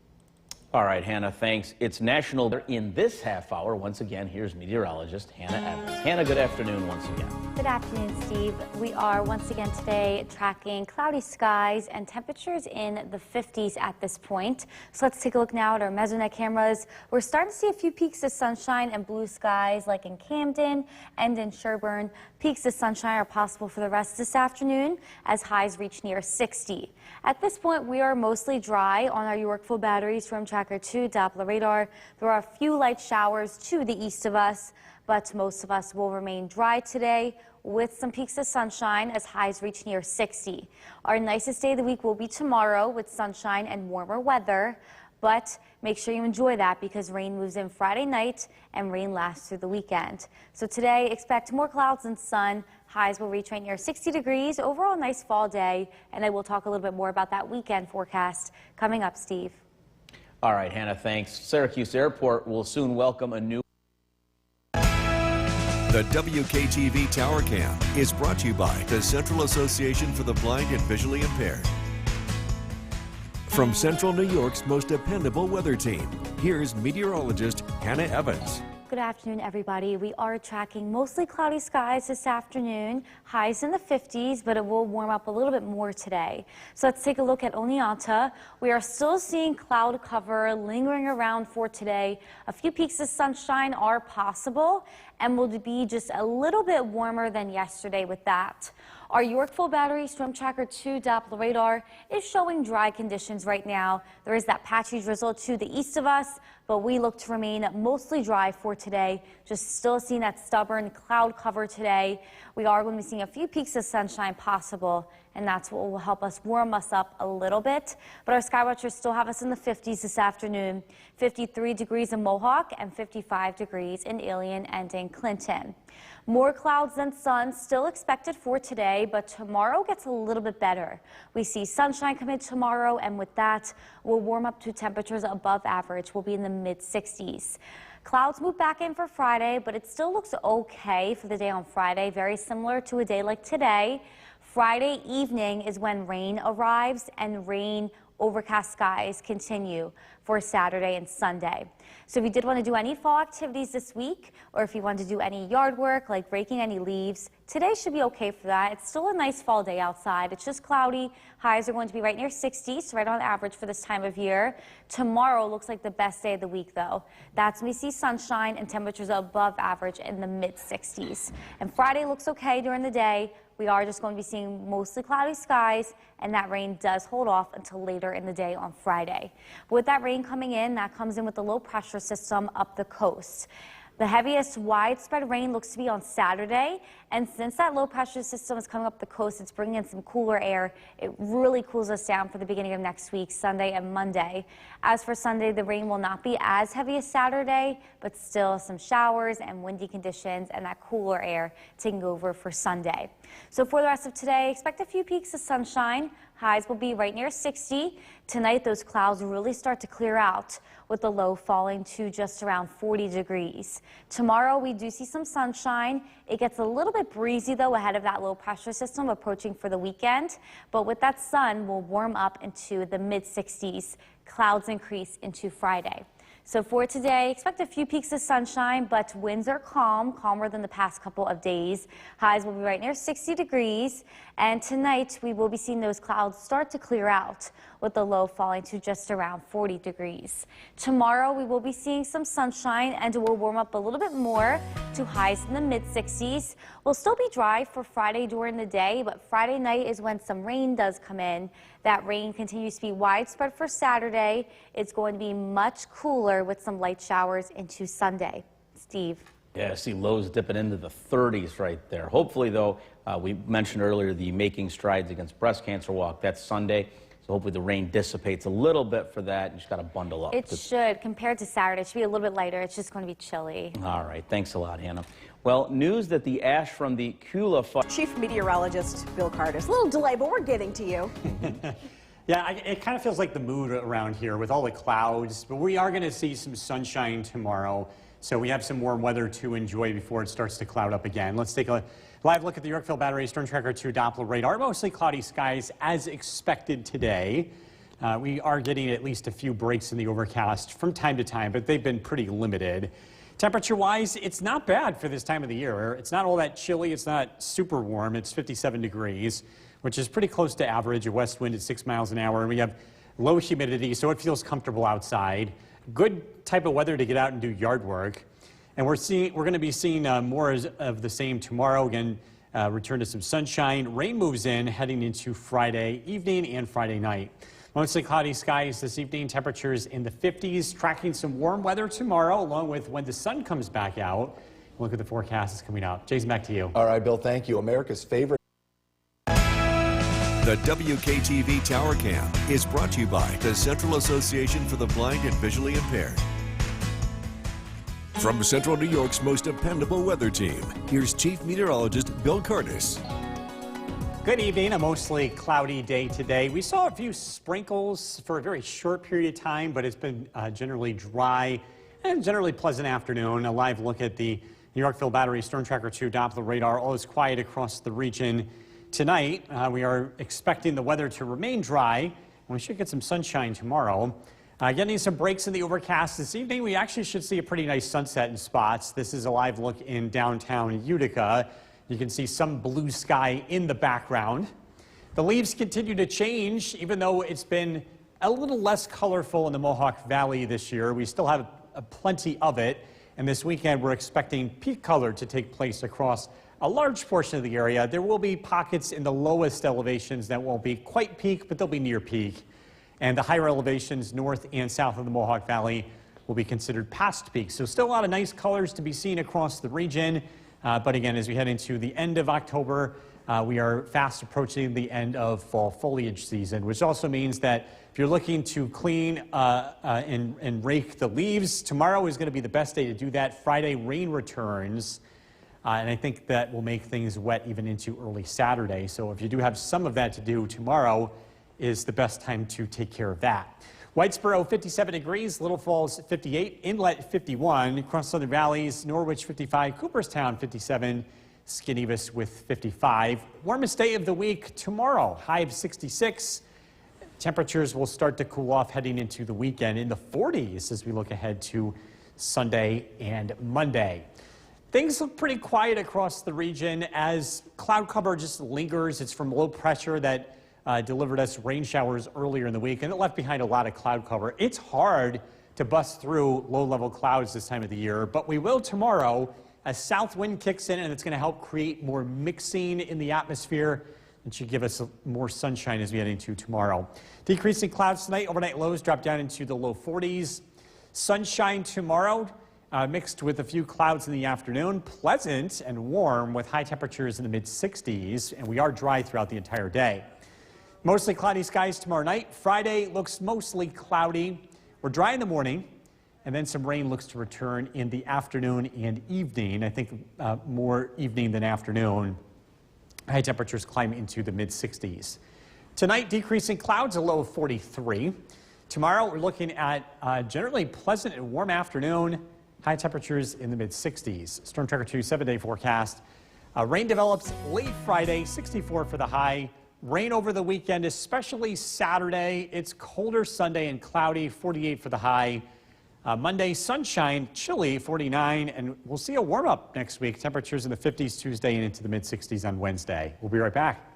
All right, Hannah, thanks. It's National in this half hour. Once again, here's meteorologist Hannah Evans. Hannah, good afternoon once again. Good afternoon, Steve. We are once again today tracking cloudy skies and temperatures in the 50s at this point. So let's take a look now at our Mesonet cameras. We're starting to see a few peaks of sunshine and blue skies like in Camden and in Sherburne. Peaks of sunshine are possible for the rest of this afternoon as highs reach near 60. At this point, we are mostly dry on our York Full Battery Storm Tracker 2 Doppler radar. There are a few light showers to the east of us, but most of us will remain dry today with some peaks of sunshine as highs reach near 60. Our nicest day of the week will be tomorrow with sunshine and warmer weather, but make sure you enjoy that because rain moves in Friday night and rain lasts through the weekend. So today, expect more clouds and sun. Highs will reach right near 60 degrees. Overall, nice fall day, and I will talk a little bit more about that weekend forecast coming up, Steve. All right, Hannah, thanks. Syracuse Airport will soon welcome a new... The WKTV Tower Cam is brought to you by the Central Association for the Blind and Visually Impaired. From Central New York's most dependable weather team, here's meteorologist Hannah Evans. Good afternoon, everybody. We are tracking mostly cloudy skies this afternoon, highs in the 50s, but it will warm up a little bit more today. So let's take a look at Oneonta. We are still seeing cloud cover lingering around for today. A few peaks of sunshine are possible and will be just a little bit warmer than yesterday with that. Our York Full Battery Storm Tracker 2 Doppler radar is showing dry conditions right now. There is that patchy drizzle to the east of us, but we look to remain mostly dry for today. Just still seeing that stubborn cloud cover today. We are going to be seeing a few peaks of sunshine possible, and that's what will help us warm us up a little bit. But our sky watchers still have us in the 50s this afternoon, 53 degrees in Mohawk and 55 degrees in Ilion and in Clinton. More clouds than sun still expected for today, but tomorrow gets a little bit better. We see sunshine come in tomorrow, and with that, we'll warm up to temperatures above average. We'll be in the mid-60s. Clouds move back in for Friday, but it still looks okay for the day on Friday, very similar to a day like today. Friday evening is when rain arrives, and rain overcast skies continue for Saturday and Sunday. So if you did want to do any fall activities this week, or if you want to do any yard work like raking any leaves, today should be okay for that. It's still a nice fall day outside. It's just cloudy. Highs are going to be right near 60, so right on average for this time of year. Tomorrow looks like the best day of the week, though. That's when we see sunshine and temperatures above average in the mid-60s. And Friday looks okay during the day. We are just going to be seeing mostly cloudy skies, and that rain does hold off until later in the day on Friday. But with that rain coming in, that comes in with the low pressure system up the coast. The heaviest widespread rain looks to be on Saturday, and since that low pressure system is coming up the coast, it's bringing in some cooler air. It really cools us down for the beginning of next week, Sunday and Monday. As for Sunday, the rain will not be as heavy as Saturday, but still some showers and windy conditions and that cooler air taking over for Sunday. So for the rest of today, expect a few peaks of sunshine. Highs will be right near 60. Tonight, those clouds really start to clear out, with the low falling to just around 40 degrees. Tomorrow, we do see some sunshine. It gets a little bit breezy, though, ahead of that low pressure system approaching for the weekend. But with that sun, we'll warm up into the mid-60s. Clouds increase into Friday. So for today, expect a few peaks of sunshine, but winds are calm, calmer than the past couple of days. Highs will be right near 60 degrees. And tonight, we will be seeing those clouds start to clear out, with the low falling to just around 40 degrees. Tomorrow, we will be seeing some sunshine, and it will warm up a little bit more to highs in the mid-60s. We'll still be dry for Friday during the day, but Friday night is when some rain does come in. That rain continues to be widespread for Saturday. It's going to be much cooler with some light showers into Sunday. Steve. Yeah, I see lows dipping into the 30s right there. Hopefully, though, we mentioned earlier the Making Strides Against Breast Cancer walk. That's Sunday. So hopefully the rain dissipates a little bit for that. You just got to bundle up. It should. Compared to Saturday, it should be a little bit lighter. It's just going to be chilly. All right. Thanks a lot, Hannah. Well, news that the ash from the Kula fire. Chief Meteorologist Bill Curtis. A little delay, but we're getting to you. Yeah, it kind of feels like the mood around here with all the clouds, but we are going to see some sunshine tomorrow. So we have some warm weather to enjoy before it starts to cloud up again. Let's take a live look at the Yorkville Battery Storm Tracker 2 Doppler radar. Mostly cloudy skies as expected today. We are getting at least a few breaks in the overcast from time to time, but they've been pretty limited. Temperature-wise, it's not bad for this time of the year. It's not all that chilly. It's not super warm. It's 57 degrees, which is pretty close to average. A west wind at 6 miles an hour, and we have low humidity, so it feels comfortable outside. Good type of weather to get out and do yard work. And we're going to be seeing more of the same tomorrow. Again, return to some sunshine. Rain moves in heading into Friday evening and Friday night. Mostly cloudy skies this evening. Temperatures in the 50s. Tracking some warm weather tomorrow, along with when the sun comes back out. Look at the forecast that's coming out. Jason, back to you. All right, Bill, thank you. America's favorite. The WKTV Tower Cam is brought to you by the Central Association for the Blind and Visually Impaired. From Central New York's most dependable weather team, here's Chief Meteorologist Bill Curtis. Good evening. A mostly cloudy day today. We saw a few sprinkles for a very short period of time, but it's been generally dry and generally pleasant afternoon. A live look at the Yorkville Battery Storm Tracker 2 Doppler radar. All is quiet across the region. Tonight, we are expecting the weather to remain dry, and we should get some sunshine tomorrow. Getting some breaks in the overcast this evening. We actually should see a pretty nice sunset in spots. This is a live look in downtown Utica. You can see some blue sky in the background. The leaves continue to change, even though it's been a little less colorful in the Mohawk Valley this year. We still have plenty of it, and this weekend we're expecting peak color to take place across a large portion of the area. There will be pockets in the lowest elevations that won't be quite peak, but they'll be near peak. And the higher elevations north and south of the Mohawk Valley will be considered past peak. So still a lot of nice colors to be seen across the region. But again, as we head into the end of October, we are fast approaching the end of fall foliage season, which also means that if you're looking to clean and rake the leaves, tomorrow is going to be the best day to do that. Friday, rain returns, and I think that will make things wet even into early Saturday. So if you do have some of that to do, tomorrow is the best time to take care of that. Whitesboro, 57 degrees, Little Falls, 58, Inlet, 51, across Southern Valleys, Norwich, 55, Cooperstown, 57, Skinevus with 55. Warmest day of the week tomorrow, high of 66. Temperatures will start to cool off heading into the weekend in the 40s as we look ahead to Sunday and Monday. Things look pretty quiet across the region as cloud cover just lingers. It's from low pressure that delivered us rain showers earlier in the week, and it left behind a lot of cloud cover. It's hard to bust through low-level clouds this time of the year, but we will tomorrow as south wind kicks in, and it's going to help create more mixing in the atmosphere. It should give us more sunshine as we head into tomorrow. Decreasing clouds tonight. Overnight lows drop down into the low 40s. Sunshine tomorrow, mixed with a few clouds in the afternoon. Pleasant and warm with high temperatures in the mid-60s, and we are dry throughout the entire day. Mostly cloudy skies tomorrow night. Friday looks mostly cloudy. We're dry in the morning, and then some rain looks to return in the afternoon and evening. I think more evening than afternoon. High temperatures climb into the mid-60s. Tonight, decreasing clouds, a low of 43. Tomorrow, we're looking at generally pleasant and warm afternoon. High temperatures in the mid-60s. Storm Tracker 2 7-day forecast. Rain develops late Friday, 64 for the high. Rain over the weekend, especially Saturday. It's colder Sunday and cloudy, 48 for the high. Monday, sunshine, chilly, 49, and we'll see a warm-up next week. Temperatures in the 50s Tuesday and into the mid-60s on Wednesday. We'll be right back.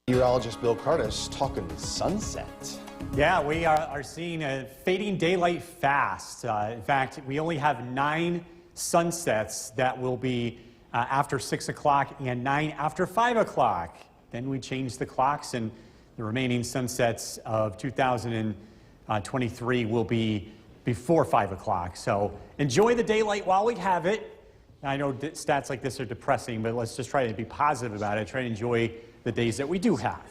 Meteorologist Bill Curtis talking sunset. Yeah, we are seeing a fading daylight fast. In fact, we only have 9 sunsets that will be after 6 o'clock and 9 after 5 o'clock. Then we change the clocks, and the remaining sunsets of 2023 will be before 5 o'clock. So enjoy the daylight while we have it. I know stats like this are depressing, but let's just try to be positive about it. Try to enjoy the days that we do have.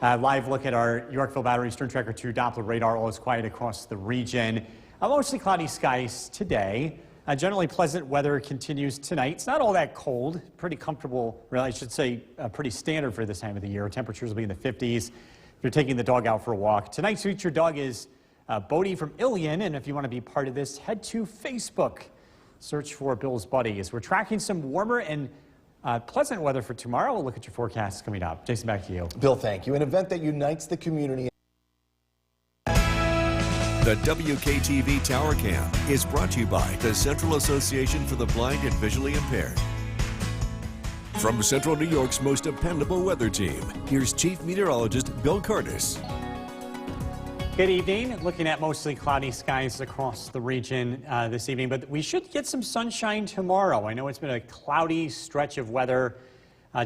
Live look at our Yorkville Battery Storm Tracker 2 Doppler radar. All is quiet across the region. Mostly cloudy skies today. Generally pleasant weather continues tonight. It's not all that cold. Pretty comfortable, really, I should say pretty standard for this time of the year. Temperatures will be in the 50s if you're taking the dog out for a walk. Tonight's featured dog is Bodie from Ilion, and if you want to be part of this, head to Facebook. Search for Bill's Buddies. We're tracking some warmer and pleasant weather for tomorrow. We'll look at your forecasts coming up. Jason, back to you. Bill, thank you. An event that unites the community. The WKTV Tower Cam is brought to you by the Central Association for the Blind and Visually Impaired. From Central New York's most dependable weather team, here's Chief Meteorologist Bill Curtis. Good evening. Looking at mostly cloudy skies across the region this evening, but we should get some sunshine tomorrow. I know it's been a cloudy stretch of weather.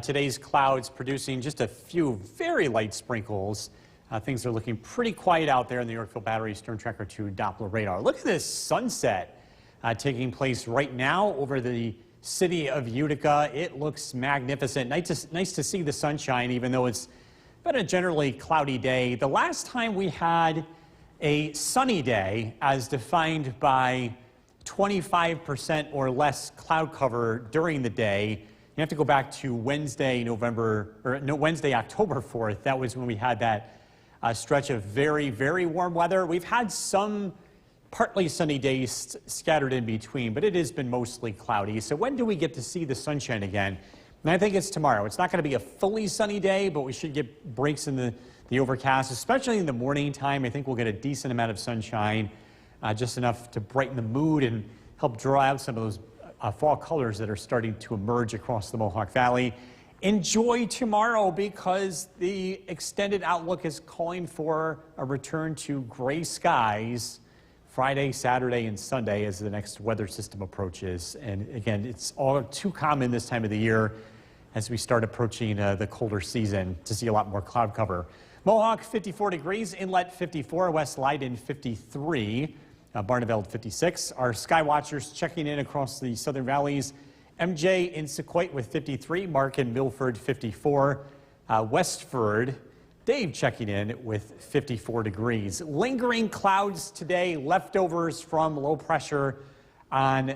Today's clouds producing just a few very light sprinkles. Things are looking pretty quiet out there in the Yorkville Battery Storm Tracker 2 Doppler radar. Look at this sunset taking place right now over the city of Utica. It looks magnificent. Nice to see the sunshine, even though it's been a generally cloudy day. The last time we had a sunny day, as defined by 25% or less cloud cover during the day, you have to go back to Wednesday, October 4th. That was when we had that stretch of very, very warm weather. We've had some partly sunny days scattered in between, but it has been mostly cloudy. So when do we get to see the sunshine again? And I think it's tomorrow. It's not going to be a fully sunny day, but we should get breaks in the overcast, especially in the morning time. I think we'll get a decent amount of sunshine, just enough to brighten the mood and help draw out some of those fall colors that are starting to emerge across the Mohawk Valley. Enjoy tomorrow because the extended outlook is calling for a return to gray skies Friday, Saturday, and Sunday as the next weather system approaches. And again, it's all too common this time of the year as we start approaching the colder season to see a lot more cloud cover. Mohawk 54 degrees, Inlet 54, West Leiden 53, Barneveld 56. Our sky watchers checking in across the southern valleys. MJ in Sequoia with 53, Mark in Milford 54, Westford, Dave checking in with 54 degrees. Lingering clouds today, leftovers from low pressure on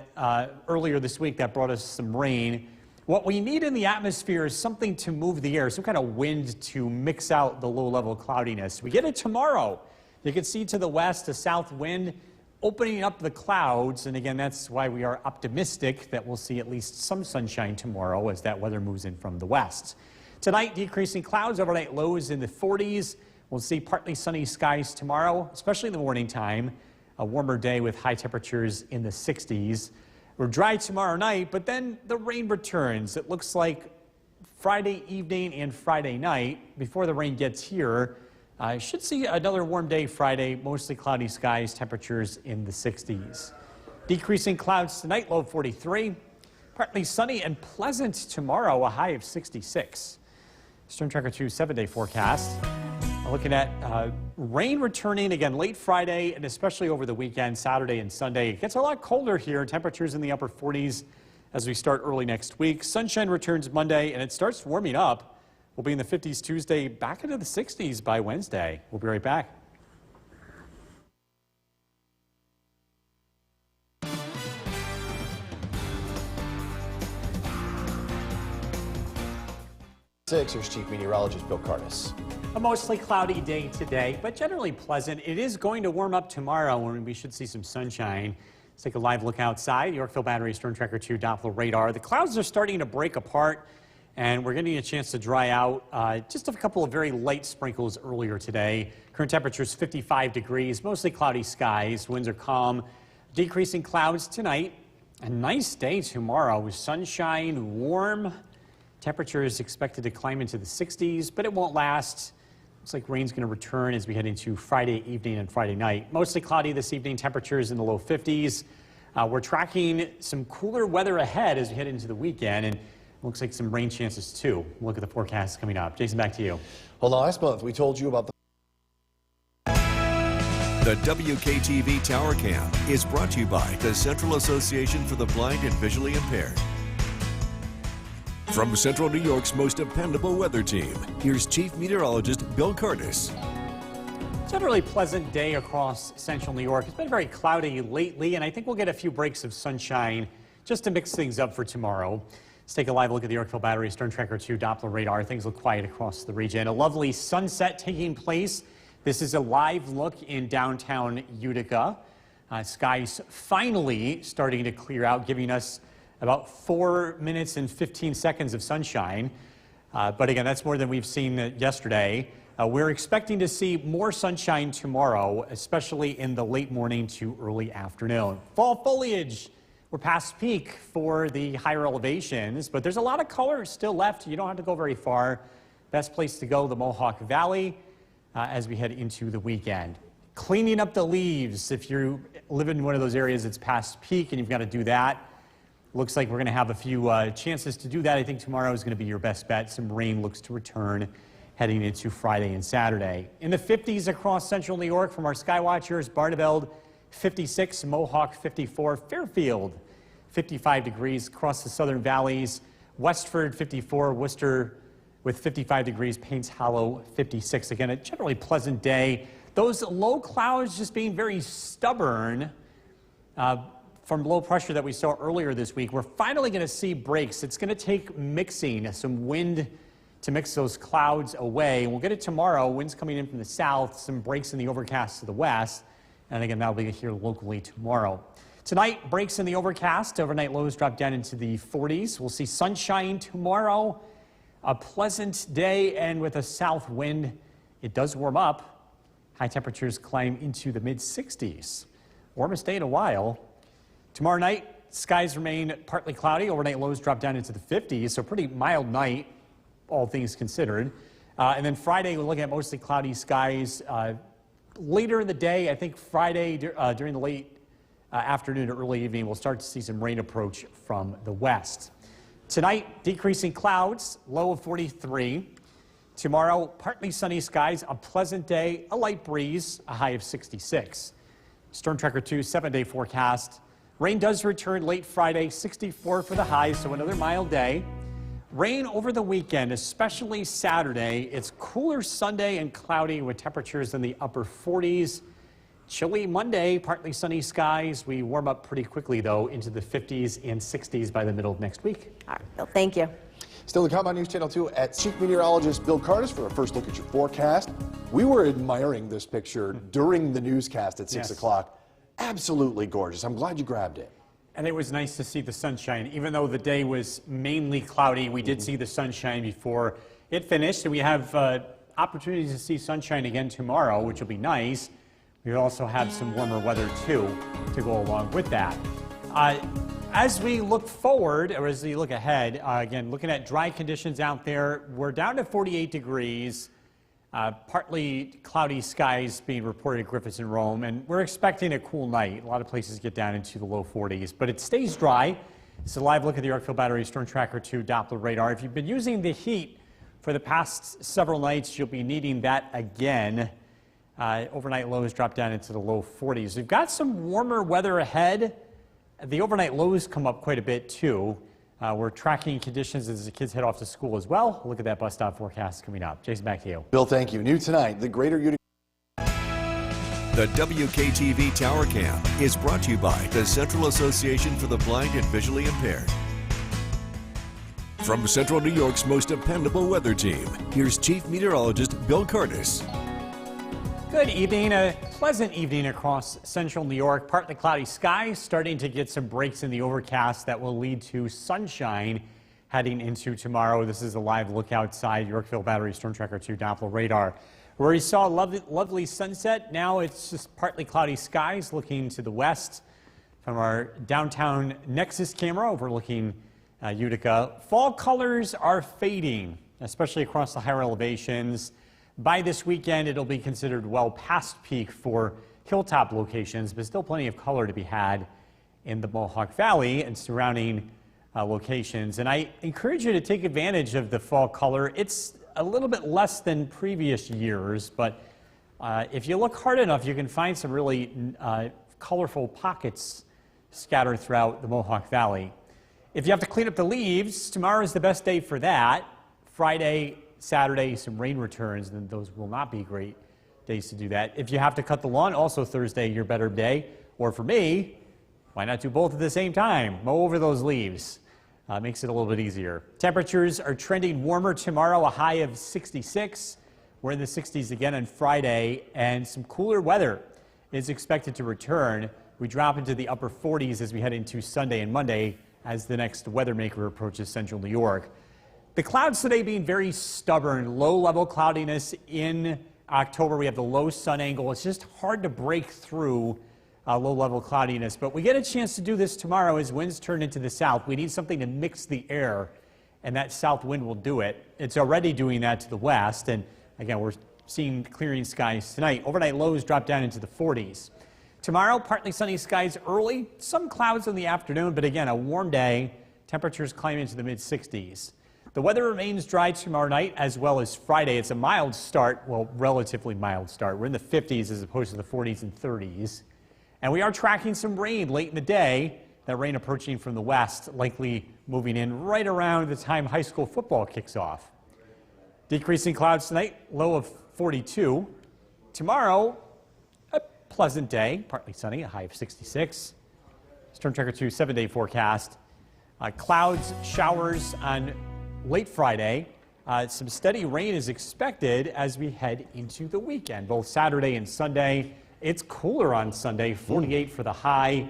earlier this week that brought us some rain. What we need in the atmosphere is something to move the air, some kind of wind to mix out the low-level cloudiness. We get it tomorrow. You can see to the west a south wind opening up the clouds, and again, that's why we are optimistic that we'll see at least some sunshine tomorrow as that weather moves in from the west. Tonight, decreasing clouds, overnight lows in the 40s. We'll see partly sunny skies tomorrow, especially in the morning time. A warmer day with high temperatures in the 60s. We're dry tomorrow night, but then the rain returns. It looks like Friday evening and Friday night, before the rain gets here, I should see another warm day Friday, mostly cloudy skies, temperatures in the 60s. Decreasing clouds tonight, low 43. Partly sunny and pleasant tomorrow, a high of 66. Storm Tracker 2 7-day forecast. Looking at rain returning again late Friday and especially over the weekend, Saturday and Sunday. It gets a lot colder here, temperatures in the upper 40s as we start early next week. Sunshine returns Monday and it starts warming up. We'll be in the 50s Tuesday, back into the 60s by Wednesday. We'll be right back. Here's Chief Meteorologist Bill Curtis. A mostly cloudy day today, but generally pleasant. It is going to warm up tomorrow when we should see some sunshine. Let's take a live look outside. Yorkville Battery Storm Tracker 2 Doppler radar. The clouds are starting to break apart, and we're getting a chance to dry out. Just a couple of very light sprinkles earlier today. Current temperature is 55 degrees, mostly cloudy skies. Winds are calm. Decreasing clouds tonight. A nice day tomorrow with sunshine, warm. Temperature is expected to climb into the 60s, but it won't last. Looks like rain's going to return as we head into Friday evening and Friday night. Mostly cloudy this evening, temperatures in the low 50s. We're tracking some cooler weather ahead as we head into the weekend, and looks like some rain chances too. Look at the forecast coming up. Jason, back to you. Well, last month we told you about The WKTV Tower Cam is brought to you by the Central Association for the Blind and Visually Impaired. From Central New York's most dependable weather team, here's Chief Meteorologist Bill Curtis. Generally pleasant day across central New York. It's been very cloudy lately, and I think we'll get a few breaks of sunshine just to mix things up for tomorrow. Let's take a live look at the Yorkville Battery Storm Tracker 2 Doppler radar. Things look quiet across the region. A lovely sunset taking place. This is a live look in downtown Utica. Skies finally starting to clear out, giving us about 4 minutes and 15 seconds of sunshine. But again, that's more than we've seen yesterday. We're expecting to see more sunshine tomorrow, especially in the late morning to early afternoon. Fall foliage, we're past peak for the higher elevations, but there's a lot of color still left. You don't have to go very far. Best place to go, the Mohawk Valley, as we head into the weekend. Cleaning up the leaves, if you live in one of those areas that's past peak and you've got to do that, looks like we're going to have a few chances to do that. I think tomorrow is going to be your best bet. Some rain looks to return heading into Friday and Saturday. In the 50s across central New York from our Skywatchers, Barneveld 56, Mohawk 54, Fairfield 55 degrees across the southern valleys, Westford 54, Worcester with 55 degrees, Paynes Hollow 56. Again, a generally pleasant day. Those low clouds just being very stubborn from low pressure that we saw earlier this week. We're finally going to see breaks. It's going to take mixing, some wind to mix those clouds away. We'll get it tomorrow. Winds coming in from the south, some breaks in the overcast to the west. And again, that'll be here locally tomorrow. Tonight, breaks in the overcast. Overnight lows drop down into the 40s. We'll see sunshine tomorrow. A pleasant day, and with a south wind, it does warm up. High temperatures climb into the mid-60s. Warmest day in a while. Tomorrow night, skies remain partly cloudy. Overnight lows drop down into the 50s, so pretty mild night, all things considered. And then Friday, we're looking at mostly cloudy skies. Later in the day, I think Friday during the late afternoon to early evening, we'll start to see some rain approach from the west. Tonight, decreasing clouds, low of 43. Tomorrow, partly sunny skies, a pleasant day, a light breeze, a high of 66. Storm Tracker 2 7-day forecast. Rain does return late Friday, 64 for the high, so another mild day. Rain over the weekend, especially Saturday. It's cooler Sunday and cloudy with temperatures in the upper 40s. Chilly Monday, partly sunny skies. We warm up pretty quickly, though, into the 50s and 60s by the middle of next week. All right, Bill, thank you. Still to come on News Channel 2 at Chief Meteorologist Bill Curtis for a first look at your forecast. We were admiring this picture during the newscast at 6 Yes. o'clock. Absolutely gorgeous. I'm glad you grabbed it. And it was nice to see the sunshine. Even though the day was mainly cloudy, we did see the sunshine before it finished. And we have opportunities to see sunshine again tomorrow, which will be nice. We also have some warmer weather, too, to go along with that. As we look forward, or as we look ahead, again, looking at dry conditions out there, we're down to 48 degrees, partly cloudy skies being reported at Griffiths and Rome, and we're expecting a cool night. A lot of places get down into the low 40s, but it stays dry. It's a live look at the Yorkville Battery Storm Tracker 2 Doppler radar. If you've been using the heat for the past several nights, you'll be needing that again. Overnight lows drop down into the low 40s. We've got some warmer weather ahead. The overnight lows come up quite a bit, too. We're tracking conditions as the kids head off to school as well. Look at that bus stop forecast coming up. Jason, back to you. Bill, thank you. New tonight, the Greater Utica. The WKTV Tower Cam is brought to you by the Central Association for the Blind and Visually Impaired. From Central New York's most dependable weather team, here's Chief Meteorologist Bill Curtis. Good evening. A pleasant evening across central New York. Partly cloudy skies, starting to get some breaks in the overcast that will lead to sunshine heading into tomorrow. This is a live look outside Yorkville Battery Storm Tracker 2 Doppler radar, where we saw a lovely sunset. Now it's just partly cloudy skies looking to the west from our downtown Nexus camera overlooking Utica. Fall colors are fading, especially across the higher elevations. By this weekend, it'll be considered well past peak for hilltop locations, but still plenty of color to be had in the Mohawk Valley and surrounding locations. And I encourage you to take advantage of the fall color. It's a little bit less than previous years, but if you look hard enough, you can find some really colorful pockets scattered throughout the Mohawk Valley. If you have to clean up the leaves, tomorrow is the best day for that. Friday, Saturday, some rain returns, and those will not be great days to do that. If you have to cut the lawn, also Thursday, your better day. Or for me, why not do both at the same time? Mow over those leaves. Makes it a little bit easier. Temperatures are trending warmer tomorrow, a high of 66. We're in the 60s again on Friday, and some cooler weather is expected to return. We drop into the upper 40s as we head into Sunday and Monday as the next weather maker approaches central New York. The clouds today being very stubborn, low-level cloudiness in October. We have the low sun angle. It's just hard to break through low-level cloudiness. But we get a chance to do this tomorrow as winds turn into the south. We need something to mix the air, and that south wind will do it. It's already doing that to the west. And again, we're seeing clearing skies tonight. Overnight lows drop down into the 40s. Tomorrow, partly sunny skies early, some clouds in the afternoon, but again, a warm day. Temperatures climb into the mid-60s. The weather remains dry tomorrow night as well as Friday. It's a mild start, well, relatively mild start. We're in the 50s as opposed to the 40s and 30s. And we are tracking some rain late in the day. That rain approaching from the west, likely moving in right around the time high school football kicks off. Decreasing clouds tonight, low of 42. Tomorrow, a pleasant day, partly sunny, a high of 66. Storm Tracker 2 7-day forecast. Clouds, showers on late Friday. Some steady rain is expected as we head into the weekend, both Saturday and Sunday. It's cooler on Sunday, 48 for the high.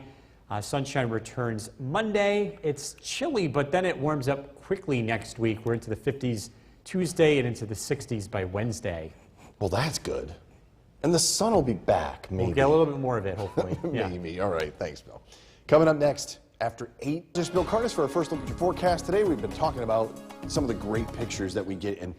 Sunshine returns Monday. It's chilly, but then it warms up quickly next week. We're into the 50s Tuesday and into the 60s by Wednesday. Well, that's good. And the sun will be back, maybe. We'll get a little bit more of it, hopefully. Yeah. Maybe. All right. Thanks, Bill. Coming up next, after 8, this is Bill Curtis for our first look at your forecast today. We've been talking about some of the great pictures that we get, and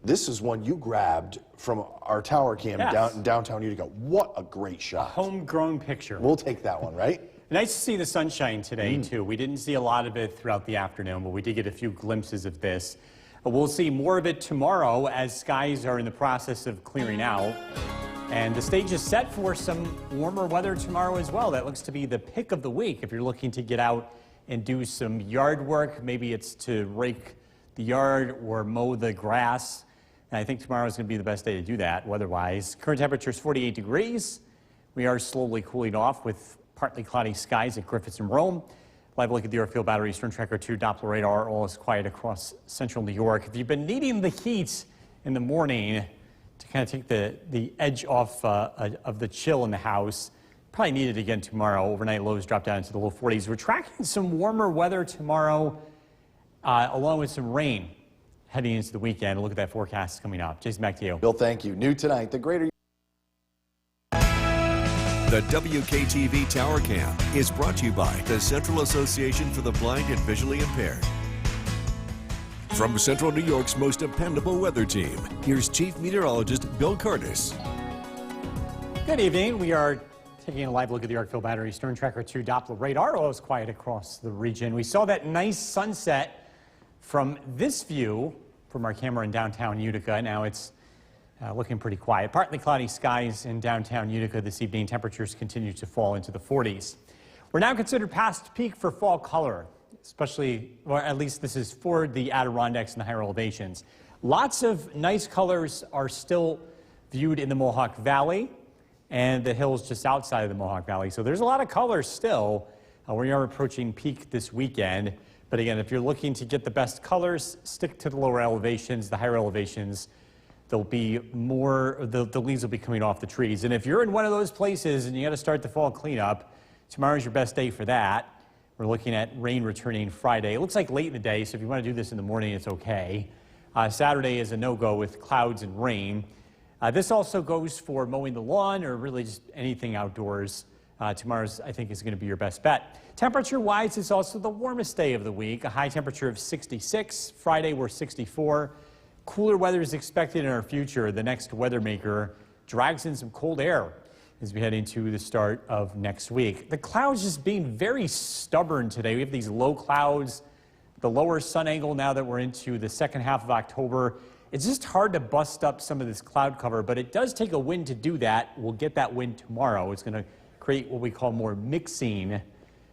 this is one you grabbed from our tower cam in downtown Utica. What a great shot. Homegrown picture. We'll take that one, right? Nice to see the sunshine today, too. We didn't see a lot of it throughout the afternoon, but we did get a few glimpses of this. We'll see more of it tomorrow as skies are in the process of clearing out. And the stage is set for some warmer weather tomorrow as well. That looks to be the pick of the week if you're looking to get out and do some yard work. Maybe it's to rake the yard or mow the grass. And I think tomorrow is going to be the best day to do that weather-wise. Current temperature is 48 degrees. We are slowly cooling off with partly cloudy skies at Griffiths and Rome. Live look at the Yorkville Battery Storm Tracker 2 Doppler radar. All is quiet across central New York. If you've been needing the heat in the morning to kind of take the edge off of the chill in the house, probably need it again tomorrow. Overnight lows drop down into the low 40s. We're tracking some warmer weather tomorrow, along with some rain heading into the weekend. Look at that forecast coming up. Jason, back to you. Bill, thank you. New tonight, the Greater The WKTV Tower Cam is brought to you by the Central Association for the Blind and Visually Impaired. From Central New York's most dependable weather team, here's Chief Meteorologist Bill Curtis. Good evening. We are taking a live look at the Yorkville Battery Storm Tracker 2 Doppler radar. All is quiet across the region. We saw that nice sunset from this view from our camera in downtown Utica. Now it's looking pretty quiet. Partly cloudy skies in downtown Utica this evening. Temperatures continue to fall into the 40s. We're now considered past peak for fall color, especially, or at least this is for the Adirondacks and the higher elevations. Lots of nice colors are still viewed in the Mohawk Valley and the hills just outside of the Mohawk Valley. So there's a lot of colors still. We are approaching peak this weekend. But again, if you're looking to get the best colors, stick to the lower elevations. The higher elevations, there'll be more, the leaves will be coming off the trees. And if you're in one of those places and you got to start the fall cleanup, tomorrow's your best day for that. We're looking at rain returning Friday. It looks like late in the day, so if you want to do this in the morning, it's okay. Saturday is a no-go with clouds and rain. This also goes for mowing the lawn or really just anything outdoors. Tomorrow's, I think, is going to be your best bet. Temperature-wise, it's also the warmest day of the week. A high temperature of 66. Friday, we're 64. Cooler weather is expected in our future. The next weather maker drags in some cold air as we head into the start of next week. The clouds just being very stubborn today. We have these low clouds, the lower sun angle now that we're into the second half of October. It's just hard to bust up some of this cloud cover, but it does take a wind to do that. We'll get that wind tomorrow. It's going to create what we call more mixing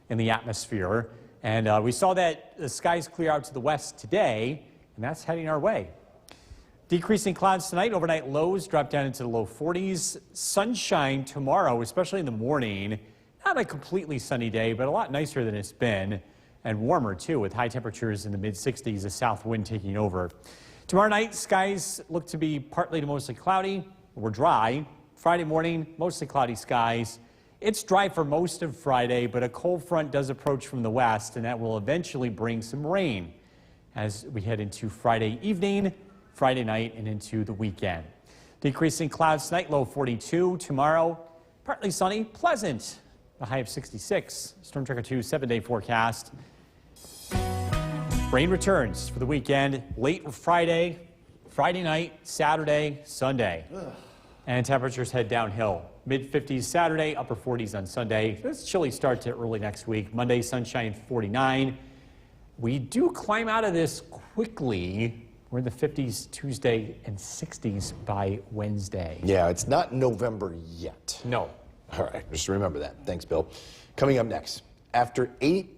in the atmosphere. And we saw that the skies clear out to the west today, and that's heading our way. Decreasing clouds tonight. Overnight lows drop down into the low 40s. Sunshine tomorrow, especially in the morning. Not a completely sunny day, but a lot nicer than it's been. And warmer, too, with high temperatures in the mid-60s, a south wind taking over. Tomorrow night, skies look to be partly to mostly cloudy. We're dry. Friday morning, mostly cloudy skies. It's dry for most of Friday, but a cold front does approach from the west, and that will eventually bring some rain as we head into Friday evening, Friday night, and into the weekend. Decreasing clouds tonight, low 42. Tomorrow, partly sunny, pleasant, a high of 66. Storm Tracker 2 7-day forecast. Rain returns for the weekend, late Friday, Friday night, Saturday, Sunday. And temperatures head downhill. Mid-50s Saturday, upper 40s on Sunday. This chilly start to early next week. Monday, sunshine 49. We do climb out of this quickly. We're in the 50s Tuesday and 60s by Wednesday. Yeah, it's not November yet. No. All right, just remember that. Thanks, Bill. Coming up next, after 8